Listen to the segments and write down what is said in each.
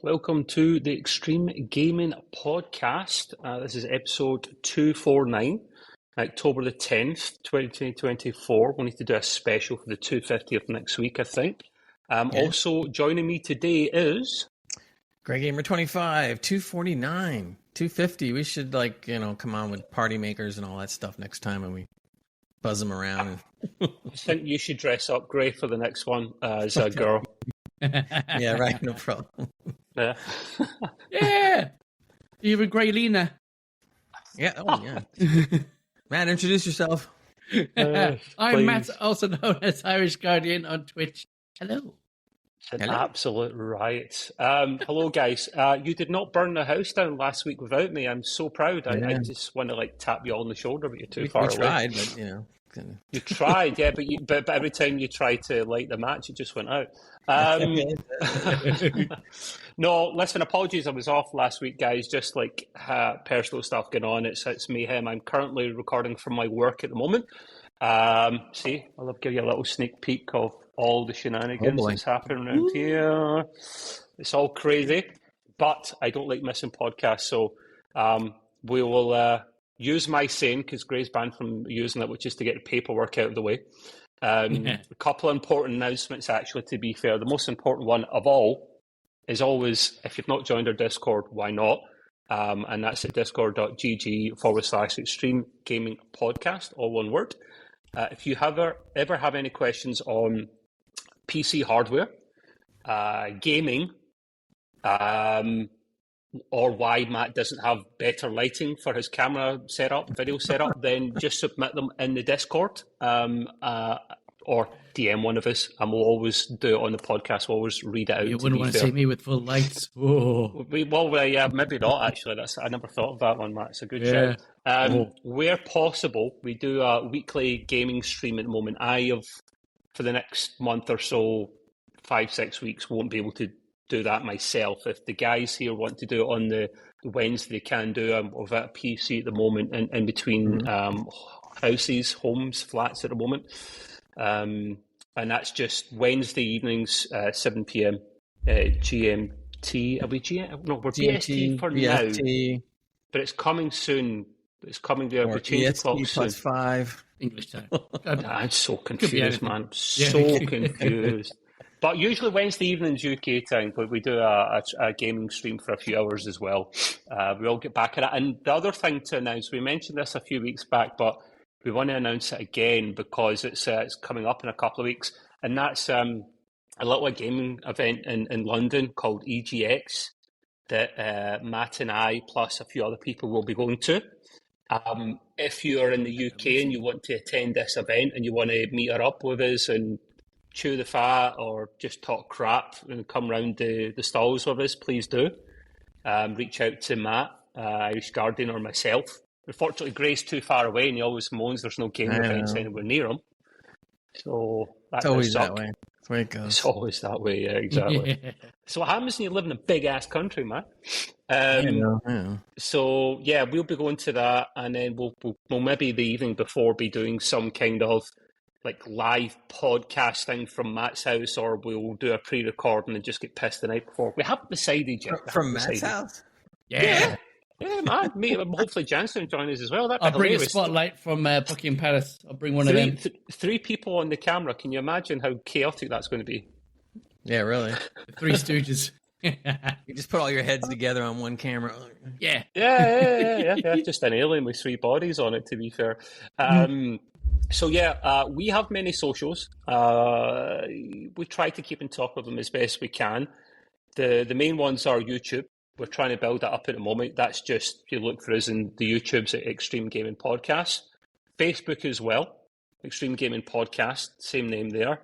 Welcome to the Extreme Gaming Podcast. This is episode 249, October the 10th, 2024. We need to do a special for the 250th next week, I think. Also joining me today is... Greg Gamer 25, 249, 250. We should, come on with party makers and all that stuff next time and we buzz them around. I think you should dress up, Gray, for the next one as a girl. Yeah, right. No problem. Yeah. Yeah. You're a Grey Lena. Yeah. Oh, yeah. Matt, introduce yourself. I'm Matt, also known as Irish Guardian on Twitch. Hello. It's an absolute riot. Hello, guys. You did not burn the house down last week without me. I'm so proud. I just want to tap you all on the shoulder, but you're too far away. We tried, but You tried, yeah, but every time you tried to light the match, it just went out. No, listen, apologies. I was off last week, guys. Just personal stuff going on. It's mayhem. I'm currently recording from my work at the moment. See, I'll give you a little sneak peek of all the shenanigans that's happening around here. It's all crazy, but I don't like missing podcasts, so we will use my saying, because Gray's banned from using it, which is to get the paperwork out of the way. A couple of important announcements, actually, to be fair. The most important one of all is always, if you've not joined our Discord, why not? And that's at discord.gg/Extreme Gaming Podcast, all one word. If you ever have any questions on PC hardware, gaming, or why Matt doesn't have better lighting for his camera setup, video setup, then just submit them in the Discord, or DM one of us, and we'll always do it on the podcast. We'll always read it out. You wouldn't want to see me with full lights. Oh. Yeah, maybe not, actually. I never thought of that one, Matt. It's a good shout. Where possible, we do a weekly gaming stream at the moment. For the next month or so, 5-6 weeks, won't be able to do that myself. If the guys here want to do it on the Wednesday, they can do it. We've got a PC at the moment in between houses, homes, flats at the moment. And that's just Wednesday evenings, 7 p.m. GMT. Are we GMT? No, we're GMT, BST for BST. Now. But it's coming soon. It's coming there. We change the clock soon. +5 English time. I'm so confused, man. So confused. But usually Wednesday evenings UK time, but we do a gaming stream for a few hours as well. We'll get back at it. And the other thing to announce, we mentioned this a few weeks back, but we want to announce it again because it's coming up in a couple of weeks. And that's a little gaming event in London called EGX that Matt and I, plus a few other people, will be going to. If you are in the UK and you want to attend this event and you want to meet her up with us and chew the fat or just talk crap and come round the stalls with us, please do. Reach out to Matt, Irish Guardian, or myself. Unfortunately, Gray's too far away and he always moans there's no gaming events anywhere near him. So it's always that way. That's the way it goes. It's always that way, yeah, exactly. Yeah. So what happens when you live in a big-ass country, man? I know. So, yeah, we'll be going to that, and then we'll maybe the evening before be doing some kind of live podcasting from Matt's house, or we'll do a pre-recording and just get pissed the night before. We haven't decided yet. From Matt's house? Yeah, man. Hopefully Jansen will join us as well. I'll bring a spotlight from Buckingham Palace. I'll bring one of them. Three people on the camera. Can you imagine how chaotic that's going to be? Yeah, really. The Three Stooges. You just put all your heads together on one camera. Yeah. Yeah. Just an alien with 3 bodies on it, to be fair. So, we have many socials. We try to keep in top of them as best we can. The main ones are YouTube. We're trying to build that up at the moment. That's just, if you look for us in the YouTubes at Extreme Gaming Podcast. Facebook as well, Extreme Gaming Podcast, same name there.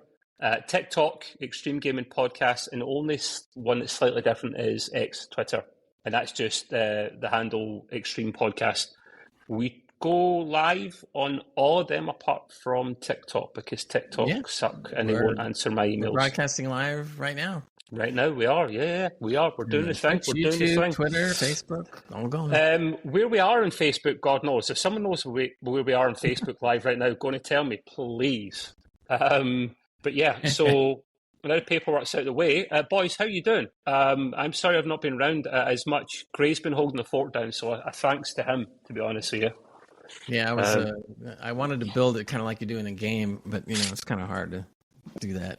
TikTok, Extreme Gaming Podcast, and the only one that's slightly different is X, Twitter. And that's just the handle Extreme Podcast. We go live on all of them apart from TikTok because TikTok suck and they won't answer my emails. We're broadcasting live right now. Right now we are, we are. We're doing the thing. We're doing the thing. Twitter, Facebook, all going. Where we are on Facebook, God knows. If someone knows where we are on Facebook live right now, go and tell me, please. But yeah, so now the paperwork's out of the way. Boys, how you doing? I'm sorry I've not been around as much. Gray's been holding the fort down, so a thanks to him, to be honest with you. Yeah, I wanted to build it kind of like you do in a game, but it's kind of hard to do that.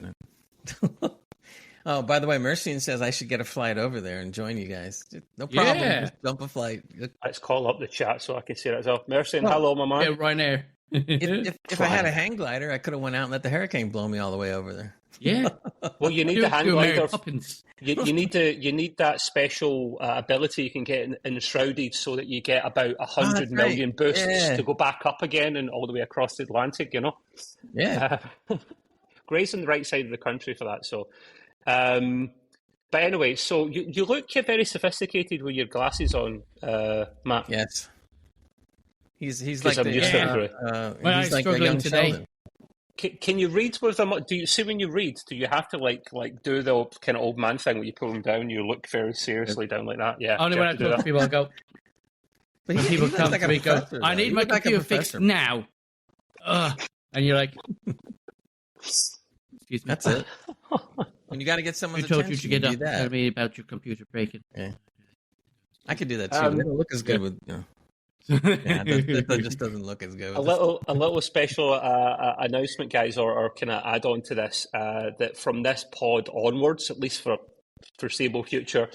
Oh, by the way, Mercian says I should get a flight over there and join you guys. No problem. Yeah. Just jump a flight. Let's call up the chat so I can see it as well. Mercian, hello, my man. Yeah, Ryanair. If I had a hang glider, I could have went out and let the hurricane blow me all the way over there. Yeah. Well, you need the hang glider. You need that special ability you can get in Shrouded so that you get about 100 million boosts to go back up again and all the way across the Atlantic. Yeah. Gray's on the right side of the country for that. So, but anyway, so you look very sophisticated with your glasses on, Matt. Yes. He's like I'm used to it. He's like a young today. Sheldon. Can you read with them? Do you see when you read? Do you have to like do the kind of old man thing where you pull them down? You look very seriously down like that. Yeah. Only when I talk to people, I go. When people come to me, go. I need my computer fixed now. And you're like, excuse me. That's it. When you got to get someone's Who told attention, you to get up? that. Tell me about your computer breaking. Yeah. I could do that too. They don't look as good with. That just doesn't look as good. A little special announcement, guys, or kind of add on to this that from this pod onwards, at least for foreseeable future,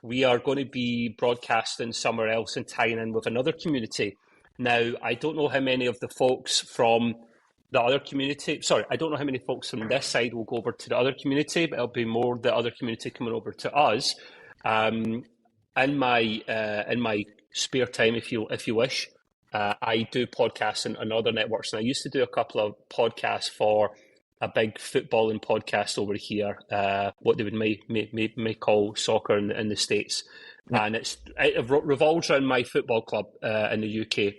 we are going to be broadcasting somewhere else and tying in with another community. Now, I don't know how many of the folks from the other community. Sorry, I don't know how many folks from this side will go over to the other community, but it'll be more the other community coming over to us. In my spare time, if you wish, I do podcasts on other networks, and I used to do a couple of podcasts for a big footballing podcast over here, what they would may call soccer in the States, and it revolves around my football club in the UK.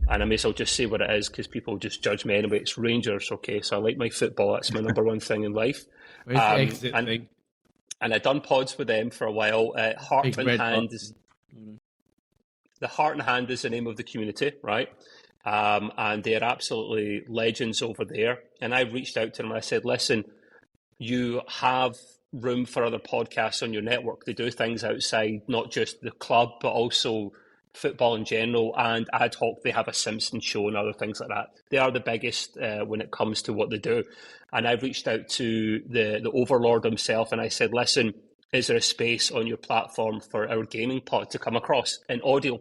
And I may as well just say what it is because people just judge me anyway. It's Rangers, okay? So I like my football. That's my number one thing in life. Where's the exit thing? And I've done pods with them for a while. Heart and Hand is the Heart and Hand is the name of the community, right? And they're absolutely legends over there. And I reached out to them and I said, listen, you have room for other podcasts on your network. They do things outside, not just the club, but also football in general, and ad hoc they have a Simpsons show and other things like that. They are the biggest when it comes to what they do. And I reached out to the overlord himself and I said, listen, is there a space on your platform for our gaming pod to come across in audio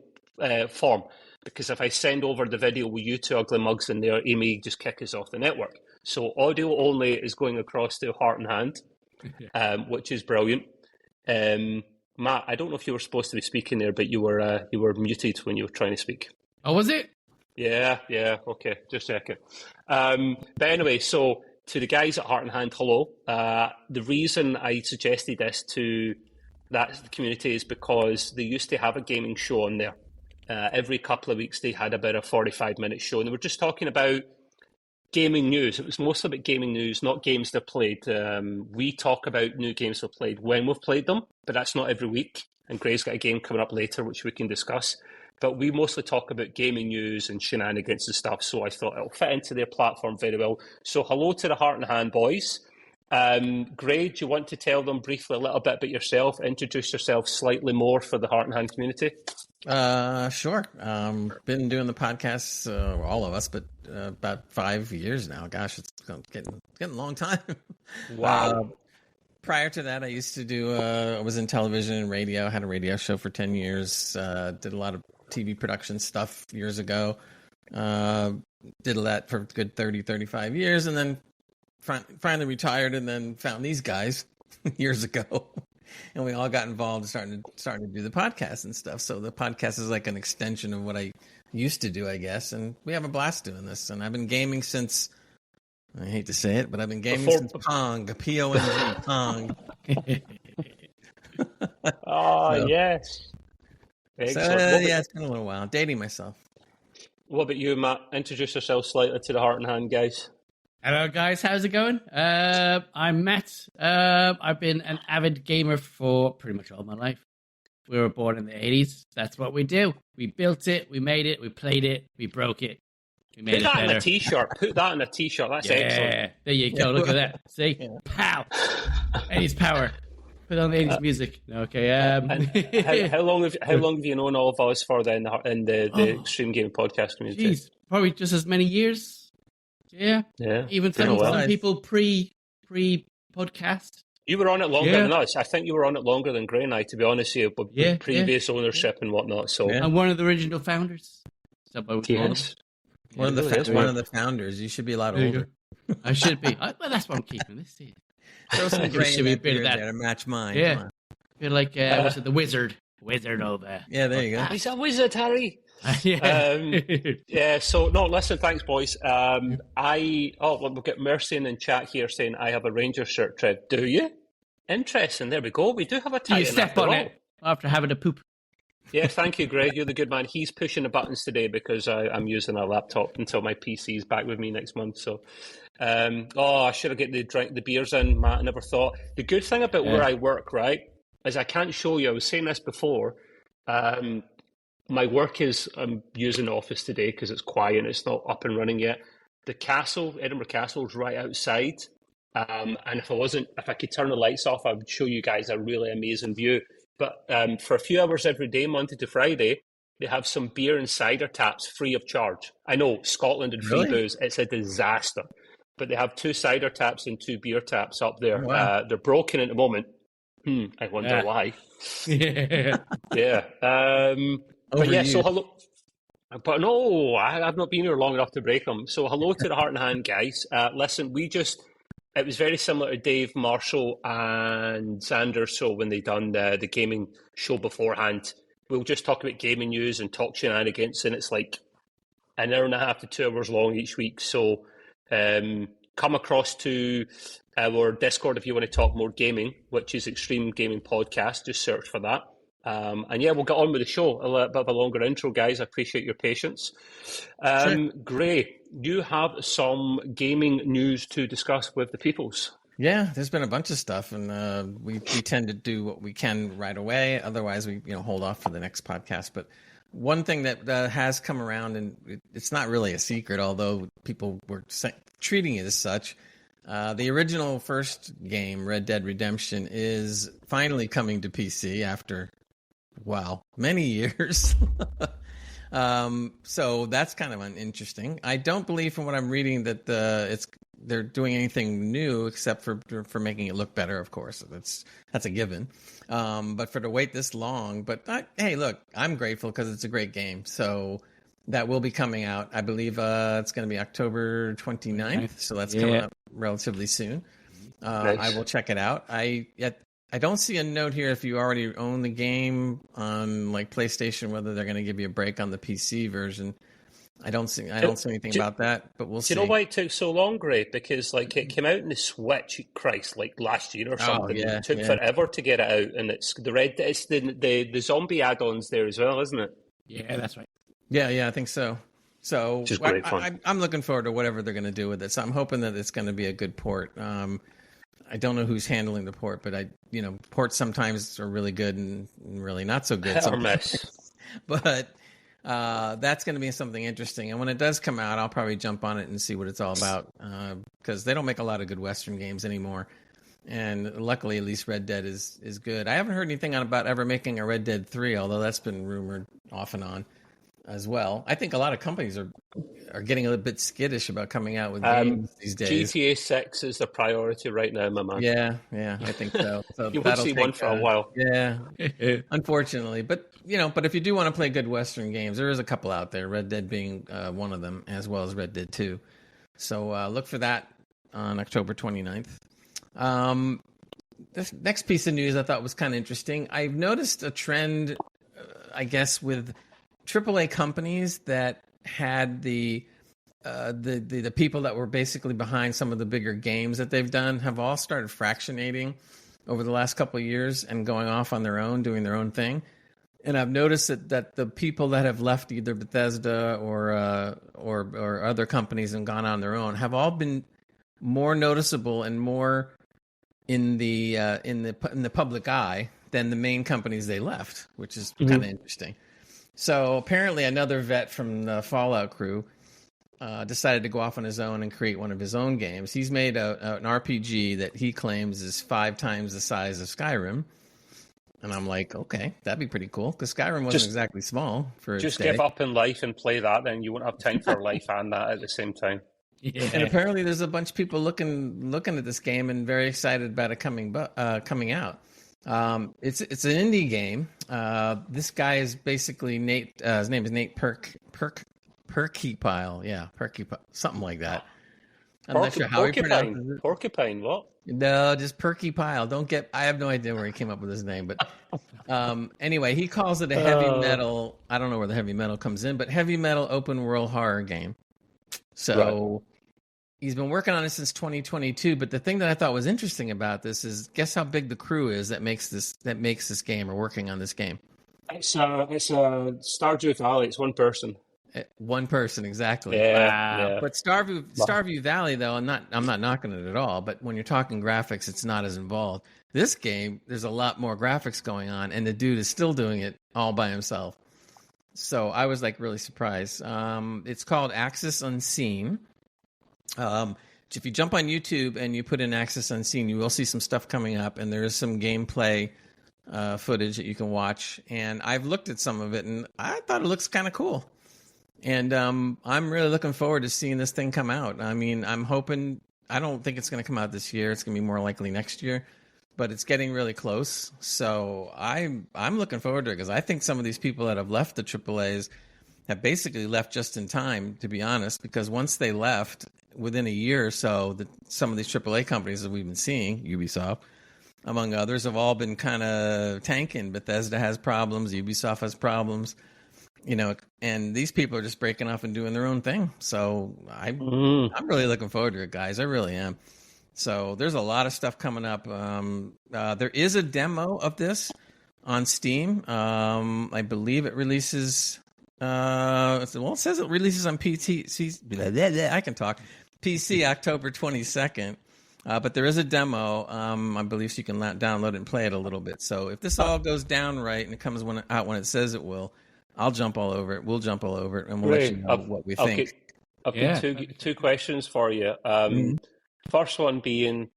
form? Because if I send over the video with you two ugly mugs in there, he may just kick us off the network. So audio only is going across to Heart and Hand, which is brilliant. Matt, I don't know if you were supposed to be speaking there, but you were muted when you were trying to speak. Oh, was it? Yeah, okay, just a second. But anyway, so to the guys at Heart and Hand, hello. The reason I suggested this to that community is because they used to have a gaming show on there. Every couple of weeks they had about a 45-minute show, and they were just talking about gaming news. It was mostly about gaming news, not games they've played. We talk about new games we've played when we've played them, but that's not every week. And Gray's got a game coming up later, which we can discuss. But we mostly talk about gaming news and shenanigans and stuff, so I thought it'll fit into their platform very well. So hello to the Heart and Hand boys. Gray, do you want to tell them briefly a little bit about yourself? Introduce yourself slightly more for the Heart and Hand community. Sure. Been doing the podcasts, all of us, but about 5 years now. Gosh, it's getting a long time. Wow. Prior to that, I used to do. I was in television and radio. Had a radio show for 10 years. Did a lot of TV production stuff years ago. Did that for a good 30, 35 years, and then finally retired, and then found these guys years ago. And we all got involved starting to do the podcast and stuff. So the podcast is like an extension of what I used to do, I guess. And we have a blast doing this. And I've been gaming since, I hate to say it, but I've been gaming since Pong, P-O-N-G, Pong. Oh, yes. Excellent. Yeah, it's been a little while. Dating myself. What about you, Matt? Introduce yourself slightly to the Heart and Hand guys. Hello, guys. How's it going? I'm Matt. I've been an avid gamer for pretty much all my life. We were born in the 80s. That's what we do. We built it, we made it, we played it, we broke it. Put that in a t-shirt. Put that in a t-shirt. That's excellent. There you go. Look at that. See? Yeah. Pow! 80s power. Put on the 80s music. Okay. How long have you known all of us for then in the Extreme Game Podcast community? Geez, probably just as many years. Yeah. Even some people pre-podcast. You were on it longer than us. I think you were on it longer than Gray and I, to be honest with you, with previous ownership and whatnot. So I'm one of the original founders. Yes. One of the founders. You should be a lot older. I should be. Well, that's what I'm keeping. Let's see. Throw some gray in that beard there to match mine. Yeah. Feel like, what's it, the wizard? Wizard over. Yeah, there you go. He's a wizard, Harry. So no, listen, thanks boys. We'll get Mercy in chat here saying I have a Ranger shirt, Trev. Do you? Interesting. There we go. We do have a Titan. You step on it after having a poop. Yeah, thank you, Greg. You're the good man. He's pushing the buttons today because I'm using a laptop until my PC is back with me next month. So, I should have get the beers in, Matt. I never thought. The good thing about where I work, right, is I can't show you. I was saying this before. My work is I'm using the office today because it's quiet and it's not up and running yet. The castle, Edinburgh Castle, is right outside. And if I could turn the lights off, I would show you guys a really amazing view. But for a few hours every day, Monday to Friday, they have some beer and cider taps free of charge. I know, Scotland and free booze, it's a disaster. But they have 2 cider taps and 2 beer taps up there. Wow. They're broken at the moment. I wonder why. Yeah. But yeah, so hello. But no, I've not been here long enough to break them. So hello to the Heart and Hand guys. Listen, it was very similar to Dave, Marshall, and Xander. So when they done the gaming show beforehand, we'll just talk about gaming news and talk shenanigans, and it's like an hour and a half to 2 hours long each week. So come across to our Discord if you want to talk more gaming, which is Extreme Gaming Podcast. Just search for that. And yeah, we'll get on with the show. A little bit of a longer intro, guys. I appreciate your patience. Sure. Gray, you have some gaming news to discuss with the peoples. Yeah, there's been a bunch of stuff, and we tend to do what we can right away. Otherwise, we hold off for the next podcast. But one thing that has come around, and it's not really a secret, although people were treating it as such. The original first game, Red Dead Redemption, is finally coming to PC after many years. So that's kind of interesting. I don't believe, from what I'm reading, that they're doing anything new except for making it look better. Of course, that's a given. But for to wait this long, hey, look, I'm grateful because it's a great game. So that will be coming out. I believe it's going to be October 29th. So that's coming up relatively soon. Nice. I will check it out. I don't see a note here if you already own the game on like PlayStation, whether they're going to give you a break on the PC version. I don't see anything about that, but we'll see. Do you know why it took so long, Gray? Because like it came out in the Switch, like last year or something. It took forever to get it out, and it's the zombie add-ons there as well, isn't it? Yeah, that's right. Yeah, I think so. So great fun. I'm looking forward to whatever they're going to do with it. So I'm hoping that it's going to be a good port. I don't know who's handling the port, but ports sometimes are really good and really not so good. But that's going to be something interesting. And when it does come out, I'll probably jump on it and see what it's all about, because they don't make a lot of good Western games anymore. And luckily, at least Red Dead is good. I haven't heard anything about ever making a Red Dead 3, although that's been rumored off and on as well. I think a lot of companies are getting a little bit skittish about coming out with games these days. GTA 6 is the priority right now, my man. Yeah, I think so. So you won't see one for a while. Yeah, unfortunately. But if you do want to play good Western games, there is a couple out there, Red Dead being one of them, as well as Red Dead 2. So look for that on October 29th. This next piece of news I thought was kind of interesting. I've noticed a trend, I guess, with AAA companies that had the people that were basically behind some of the bigger games that they've done have all started fractionating over the last couple of years and going off on their own, doing their own thing. And I've noticed that the people that have left either Bethesda or other companies and gone on their own have all been more noticeable and more in the public eye than the main companies they left, which is kind of interesting. So apparently another vet from the Fallout crew decided to go off on his own and create one of his own games. He's made an RPG that he claims is 5 times the size of Skyrim. And I'm like, okay, that'd be pretty cool, because Skyrim wasn't exactly small for its day. Just give up in life and play that, then you won't have time for life and that at the same time. Yeah. And apparently there's a bunch of people looking at this game and very excited about it coming out. It's an indie game. This guy is basically Nate. His name is Nate Perkypile. Yeah, Perkypile, something like that. I'm not sure how he pronounces it. Porcupine, what? No, just Perkypile. I have no idea where he came up with his name, but anyway, he calls it a heavy metal. I don't know where the heavy metal comes in, but heavy metal open world horror game. So he's been working on it since 2022. But the thing that I thought was interesting about this is, guess how big the crew is that makes this game, or working on this game. It's a Stardew Valley. It's one person. One person, exactly. Yeah. But Stardew Valley, though, I'm not knocking it at all. But when you're talking graphics, it's not as involved. This game, there's a lot more graphics going on, and the dude is still doing it all by himself. So I was like really surprised. It's called Axis Unseen. If you jump on YouTube and you put in Axis Unseen, you will see some stuff coming up, and there is some gameplay footage that you can watch. And I've looked at some of it, and I thought it looks kind of cool. And I'm really looking forward to seeing this thing come out. I mean, I'm hoping. I don't think it's going to come out this year. It's going to be more likely next year, but it's getting really close. So I'm looking forward to it, because I think some of these people that have left the AAAs have basically left just in time, to be honest. Because once they left, within a year or so, some of these AAA companies that we've been seeing, Ubisoft, among others, have all been kind of tanking. Bethesda has problems. Ubisoft has problems. And these people are just breaking off and doing their own thing. So I'm really looking forward to it, guys. I really am. So there's a lot of stuff coming up. There is a demo of this on Steam. I believe it releases. It says it releases on PC. I can talk. PC October 22nd. But there is a demo, I believe, so you can download it and play it a little bit. So if this all goes down right and it comes out when it says it will, I'll jump all over it. We'll jump all over it, and we'll let you know what we think. I've got two questions for you. First one being,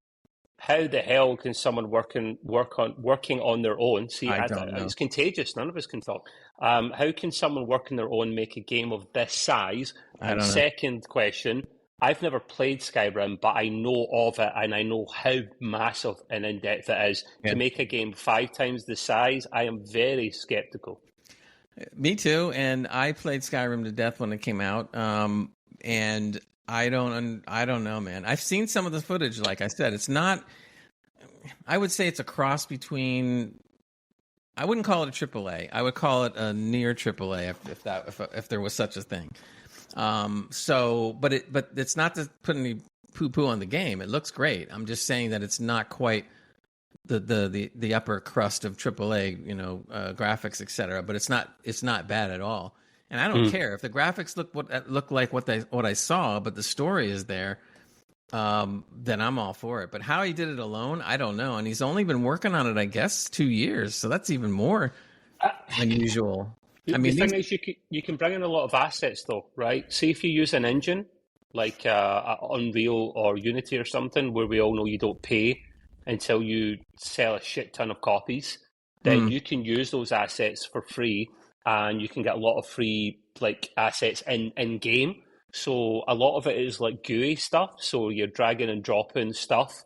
how the hell can someone working on their own? See, I don't know. It's contagious. None of us can talk. How can someone working their own make a game of this size? And second question, I've never played Skyrim, but I know of it, and I know how massive and in-depth it is. Yeah. To make a game 5 times the size, I am very skeptical. Me too, and I played Skyrim to death when it came out, and I don't know, man. I've seen some of the footage. Like I said, it's not. I would say it's a cross between. I wouldn't call it a AAA. I would call it a near AAA, if there was such a thing. But it's not to put any poo-poo on the game. It looks great. I'm just saying that it's not quite the upper crust of AAA, graphics, etc. But it's not bad at all. And I don't care if the graphics look like what I saw, but the story is there. Then I'm all for it. But how he did it alone, I don't know. And he's only been working on it, I guess, 2 years. So that's even more unusual. The thing is, you can bring in a lot of assets, though, right? See, if you use an engine like Unreal or Unity or something, where we all know you don't pay until you sell a shit ton of copies, then you can use those assets for free, and you can get a lot of free assets in game. So a lot of it is like GUI stuff. So you're dragging and dropping stuff.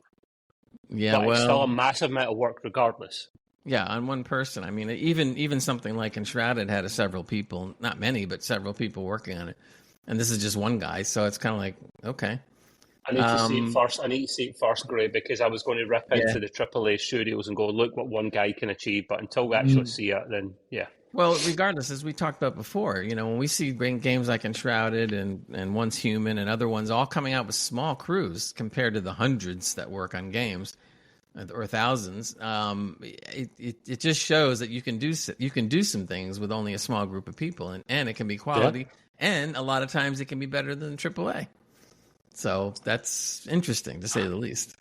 Yeah, but it's still a massive amount of work, regardless. Yeah, on one person. I mean, even something like Enshrouded had several people, not many, but several people working on it. And this is just one guy, so it's kind of like, okay. I need to see it first, Gray, because I was going to rip into the AAA studios and go, look what one guy can achieve. But until we actually see it, then, yeah. Well, regardless, as we talked about before, when we see games like Enshrouded and Once Human and other ones all coming out with small crews compared to the hundreds that work on games, or thousands, it just shows that you can do some things with only a small group of people, and it can be quality, and a lot of times it can be better than AAA. So that's interesting, to say the least.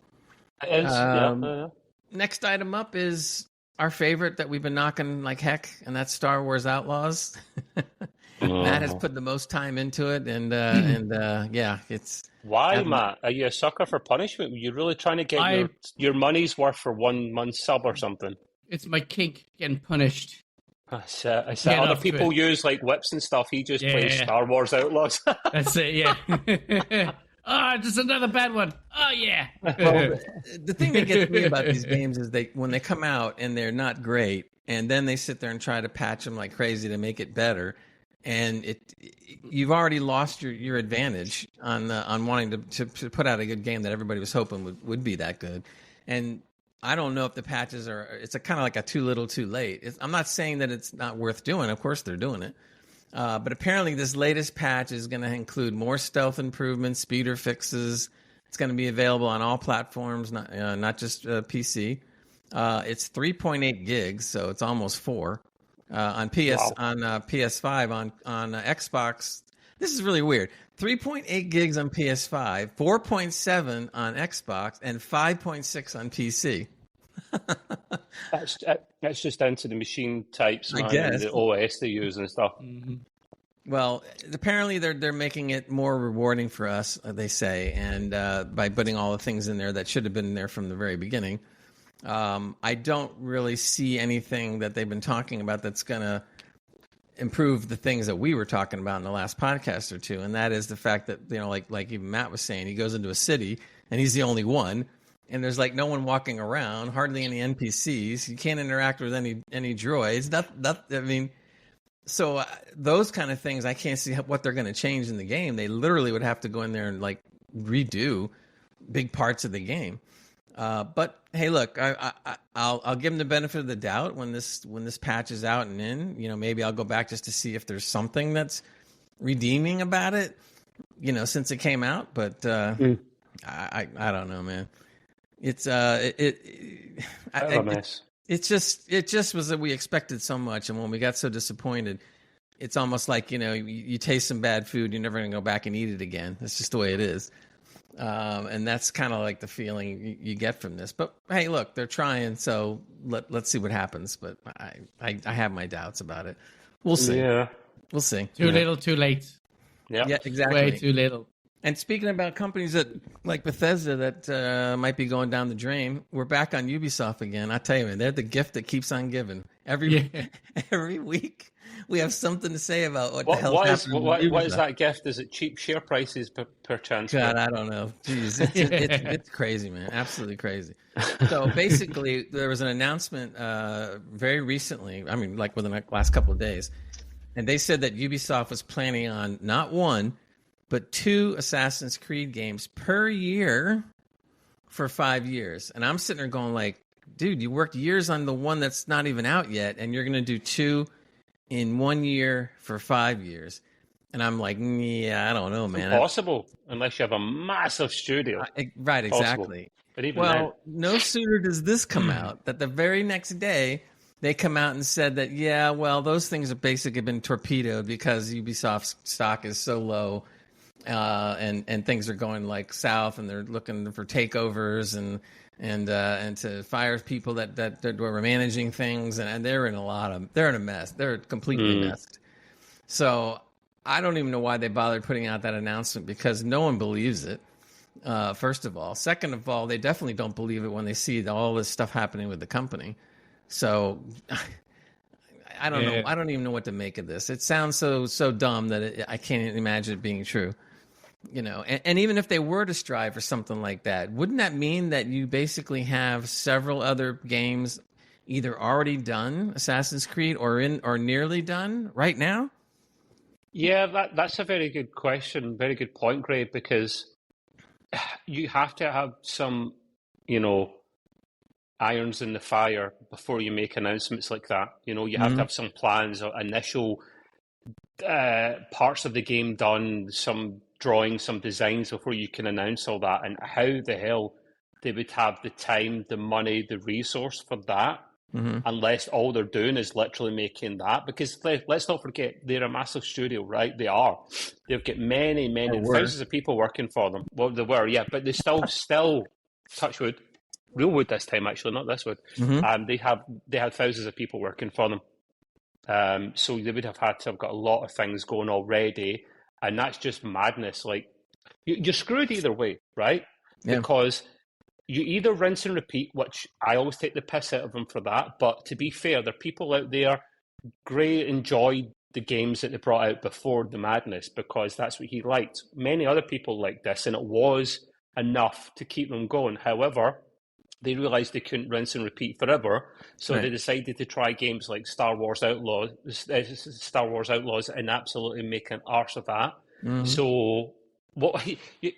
It is, Next item up is our favorite that we've been knocking like heck, and that's Star Wars Outlaws. Matt has put the most time into it, and yeah, it's. Why, Matt? Are you a sucker for punishment? Were you really trying to get your money's worth for 1 month sub or something? It's my kink getting punished. I said other people use like whips and stuff. He just plays Star Wars Outlaws. That's it, yeah. Just another bad one. Oh, yeah. Well, the thing that gets me about these games is when they come out and they're not great, and then they sit there and try to patch them like crazy to make it better, and you've already lost your advantage on wanting to put out a good game that everybody was hoping would be that good. And I don't know if the patches it's a kind of like a too little too late. I'm not saying that it's not worth doing. Of course they're doing it. But apparently this latest patch is going to include more stealth improvements, speeder fixes. It's going to be available on all platforms, not just PC. It's 3.8 gigs, so it's almost 4. On PS5, on Xbox. This is really weird. 3.8 gigs on PS5, 4.7 on Xbox, and 5.6 on PC. That's just down to the machine types, man, and the OS they use and stuff. Mm-hmm. Well, apparently they're making it more rewarding for us, they say, and by putting all the things in there that should have been there from the very beginning. I don't really see anything that they've been talking about that's going to improve the things that we were talking about in the last podcast or two, and that is the fact that, like even Matt was saying, he goes into a city and he's the only one, and there's like no one walking around, hardly any NPCs. You can't interact with any droids. So those kind of things, I can't see what they're going to change in the game. They literally would have to go in there and like redo big parts of the game. But hey, look, I'll give them the benefit of the doubt when this patch is out and in. Maybe I'll go back just to see if there's something that's redeeming about it. Since it came out, but I don't know, man. It's it just was that we expected so much, and when we got so disappointed, it's almost like you taste some bad food, you're never gonna go back and eat it again. That's just the way it is. And that's kind of like the feeling you get from this. But hey, look, they're trying, so let's see what happens. But I have my doubts about it. We'll see. Yeah, we'll see. Too little, too late. Yeah, exactly. Way too little. And speaking about companies that like Bethesda that might be going down the drain, we're back on Ubisoft again. I tell you, man, they're the gift that keeps on giving. Every week we have something to say about what the hell happened. What is that gift? Is it cheap share prices per transfer? God, I don't know. Jeez, it's crazy, man. Absolutely crazy. So basically, there was an announcement very recently. I mean, like within the last couple of days, and they said that Ubisoft was planning on not one, but 2 Assassin's Creed games per year for 5 years. And I'm sitting there going like, dude, you worked years on the one that's not even out yet, and you're going to do 2 in 1 year for 5 years. And I'm like, yeah, I don't know, man. Impossible, unless you have a massive studio. Right, exactly. But even no sooner does this come out that the very next day they come out and said that, yeah, well, those things have basically been torpedoed because Ubisoft's stock is so low. And things are going like south, and they're looking for takeovers and to fire people that were managing things, and they're in a mess. They're completely messed. So I don't even know why they bothered putting out that announcement, because no one believes it. First of all, second of all, they definitely don't believe it when they see all this stuff happening with the company. So I don't know. I don't even know what to make of this. It sounds so dumb that I can't imagine it being true. And even if they were to strive for something like that, wouldn't that mean that you basically have several other games either already done, Assassin's Creed, or nearly done right now? Yeah, that's a very good question. Very good point, Greg, because you have to have some, irons in the fire before you make announcements like that. You have to have some plans or initial parts of the game done, some drawings, some designs before you can announce all that. And how the hell they would have the time, the money, the resource for that, unless all they're doing is literally making that. Because let's not forget, they're a massive studio, right? They are. They've got many thousands of people working for them. Well, they were, yeah, but they still touch wood, real wood this time, actually, not this wood. They have thousands of people working for them. So they would have had to have got a lot of things going already, and that's just madness. Like, you're screwed either way, right? Yeah. Because you either rinse and repeat, which I always take the piss out of them for that, but to be fair, there are people out there, Gray enjoyed the games that they brought out before the madness because that's what he liked. Many other people liked this, and it was enough to keep them going. However, they realised they couldn't rinse and repeat forever, so they decided to try games like Star Wars Outlaws, and absolutely make an arse of that. Mm-hmm. So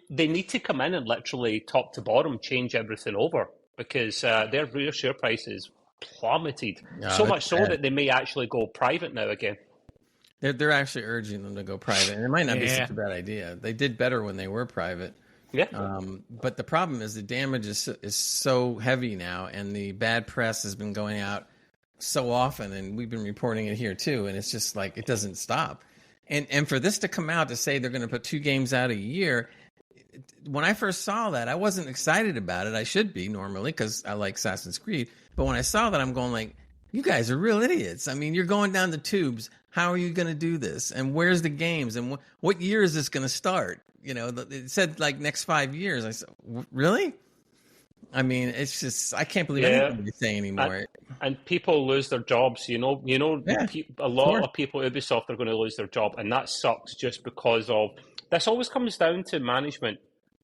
they need to come in and literally top to bottom change everything over because their real share prices plummeted so much so that they may actually go private now again. They're actually urging them to go private, and it might not be such a bad idea. They did better when they were private. Yeah. But the problem is the damage is so heavy now, and the bad press has been going out so often, and we've been reporting it here too, and it's just like it doesn't stop. And for this to come out to say they're going to put 2 games out a year, when I first saw that, I wasn't excited about it. I should be normally because I like Assassin's Creed. But when I saw that, I'm going like, you guys are real idiots. I mean, you're going down the tubes. How are you going to do this? And where's the games? And what year is this going to start? You know, it said like next 5 years. I said, really? I mean, it's just, I can't believe anything you say anymore. And people lose their jobs, a lot of people at Ubisoft are going to lose their job, and that sucks just because of, this always comes down to management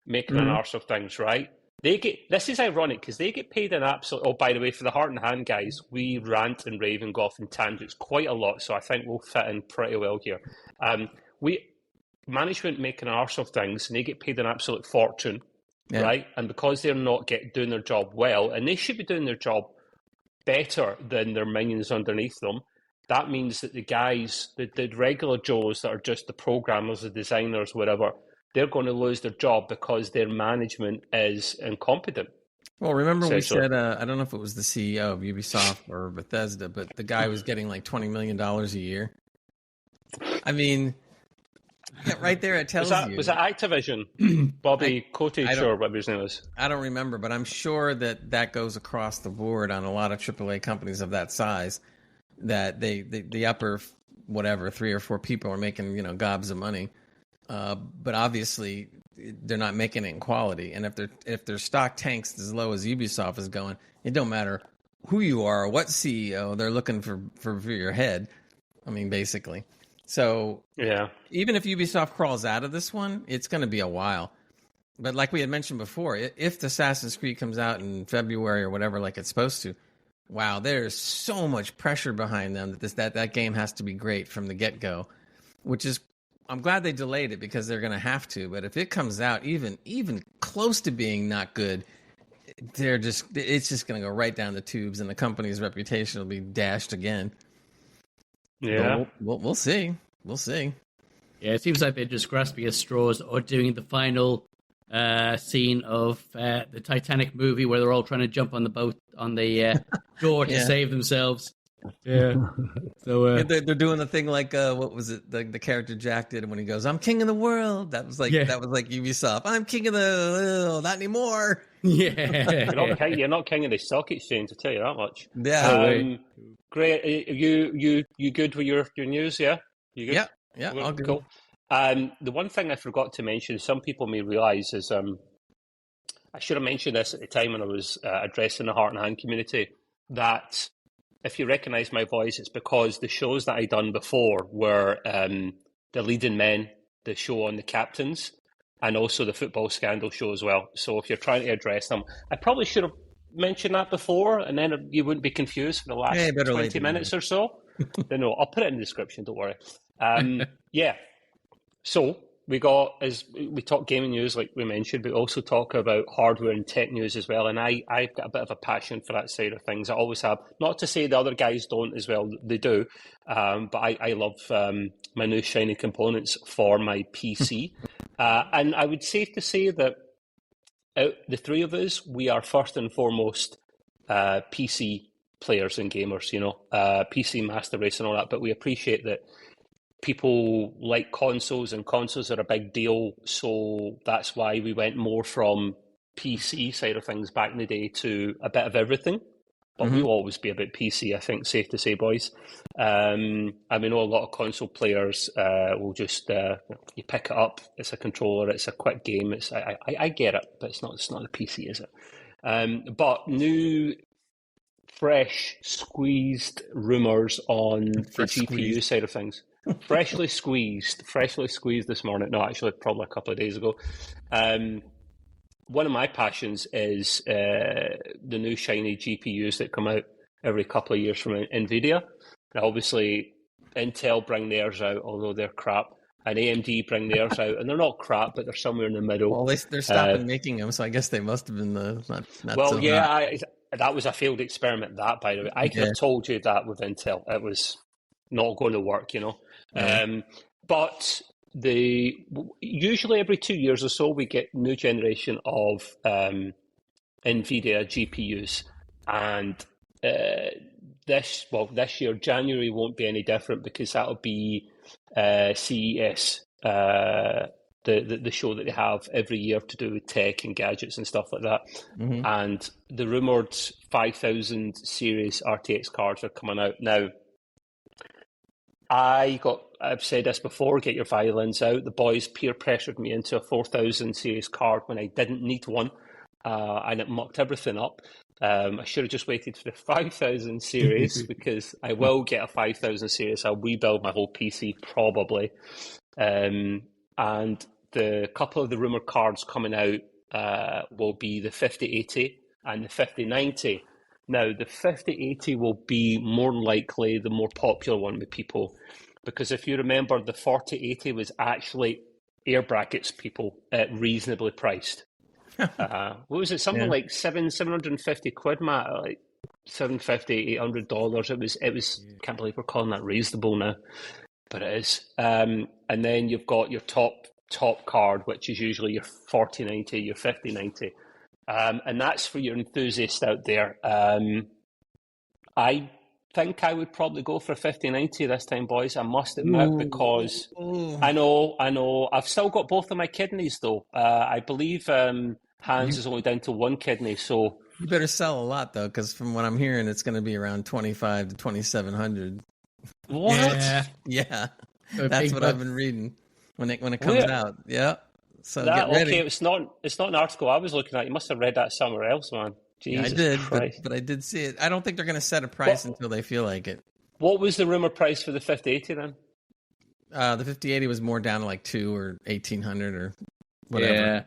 making an arse of things, right? This is ironic because they get paid an absolute, oh, by the way, for the Heart and Hand guys, we rant and rave and go off in tangents quite a lot, so I think we'll fit in pretty well here. Management make an arse of things, and they get paid an absolute fortune. Yeah. Right, and because they're not doing their job well, and they should be doing their job better than their minions underneath them, that means that the guys, the regular Joes that are just the programmers, the designers, whatever, they're going to lose their job because their management is incompetent. Well, remember we said, I don't know if it was the CEO of Ubisoft or Bethesda, but the guy was getting like $20 million a year. I mean... Yeah, right there it tells you. Was that Activision? Bobby Kotick or whatever his name is? I don't remember, but I'm sure that goes across the board on a lot of AAA companies of that size, that the upper, whatever, 3 or 4 people are making, gobs of money. But obviously they're not making it in quality. And if their stock tanks as low as Ubisoft is going, it don't matter who you are or what CEO, they're looking for your head. I mean, basically. So even if Ubisoft crawls out of this one, it's going to be a while. But like we had mentioned before, if the Assassin's Creed comes out in February or whatever, like it's supposed to, wow, there's so much pressure behind them that game has to be great from the get-go, which is, I'm glad they delayed it because they're going to have to. But if it comes out even close to being not good, it's just going to go right down the tubes, and the company's reputation will be dashed again. Yeah, we'll see. We'll see. Yeah, it seems like they're just grasping at straws or doing the final scene of the Titanic movie where they're all trying to jump on the boat on the door to save themselves. Yeah. So they're doing the thing like what was it? The character Jack did when he goes, "I'm king of the world." That was like Ubisoft. I'm king of the not anymore. Yeah. You're not king of the stock exchange, I'll tell you that much. Yeah. Great. You good with your news? Yeah. You good? Yeah. All good. Cool. The one thing I forgot to mention, some people may realise, is I should have mentioned this at the time when I was addressing the Heart and Hand community, that if you recognise my voice, it's because the shows that I done before were the Leading Men, the show on the captains, and also the football scandal show as well. So if you're trying to address them, I probably should have mentioned that before, and then you wouldn't be confused for the last 20 minutes or so. No, I'll put it in the description, don't worry. So we talk gaming news like we mentioned, but we also talk about hardware and tech news as well, and I've got a bit of a passion for that side of things. I always have. Not to say the other guys don't as well, they do, but I love my new shiny components for my PC. And I would safe to say that out the 3 of us, we are first and foremost PC players and gamers, PC master race and all that, but we appreciate that people like consoles, and consoles are a big deal, so that's why we went more from PC side of things back in the day to a bit of everything. but we'll always be a bit PC, I think, safe to say, boys. I mean, a lot of console players will just, you pick it up, it's a controller, it's a quick game, I get it, but it's not the PC, is it? But new, fresh, squeezed rumours on the GPU side of things. Freshly squeezed this morning. No, actually, probably a couple of days ago. One of my passions is the new shiny GPUs that come out every couple of years from Nvidia. Now, obviously, Intel bring theirs out, although they're crap, and AMD bring theirs out, and they're not crap, but they're somewhere in the middle. Well, they're stopping making them, so I guess they must have been not well, so yeah, that was a failed experiment, that, by the way. I could have told you that with Intel. It was not going to work, Yeah. But usually every 2 years or so, we get new generation of NVIDIA GPUs. And this year, January won't be any different because that'll be CES, the show that they have every year to do with tech and gadgets and stuff like that. Mm-hmm. And the rumoured 5000 series RTX cards are coming out now. I've said this before, get your violins out. The boys peer pressured me into a 4000 series card when I didn't need one, and it mucked everything up. I should have just waited for the 5000 series because I will get a 5000 series. I'll rebuild my whole PC probably. And the couple of the rumoured cards coming out will be the 5080 and the 5090. Now, the 5080 will be more likely the more popular one with people, because if you remember, the 4080 was actually, air brackets, people, reasonably priced. What was it? Something like 750 quid, Matt? Like $750, $800. It was. Can't believe we're calling that reasonable now, but it is. And then you've got your top card, which is usually your 4090, your 5090. And that's for your enthusiasts out there. I think I would probably go for a 5090 this time, boys. I must admit, because I know. I've still got both of my kidneys, though. I believe Hans is only down to one kidney, so... You better sell a lot, though, because from what I'm hearing, it's going to be around 25 to 2,700. What? Yeah. That's what I've been reading when it comes out. Yeah. So get ready. Okay, it's not an article I was looking at. You must have read that somewhere else, man. Jesus I did, Christ. but I did see it. I don't think they're going to set a price until they feel like it. What was the rumor price for the 5080 then? The 5080 was more down to like $2,000 or $1,800 or whatever. Yeah.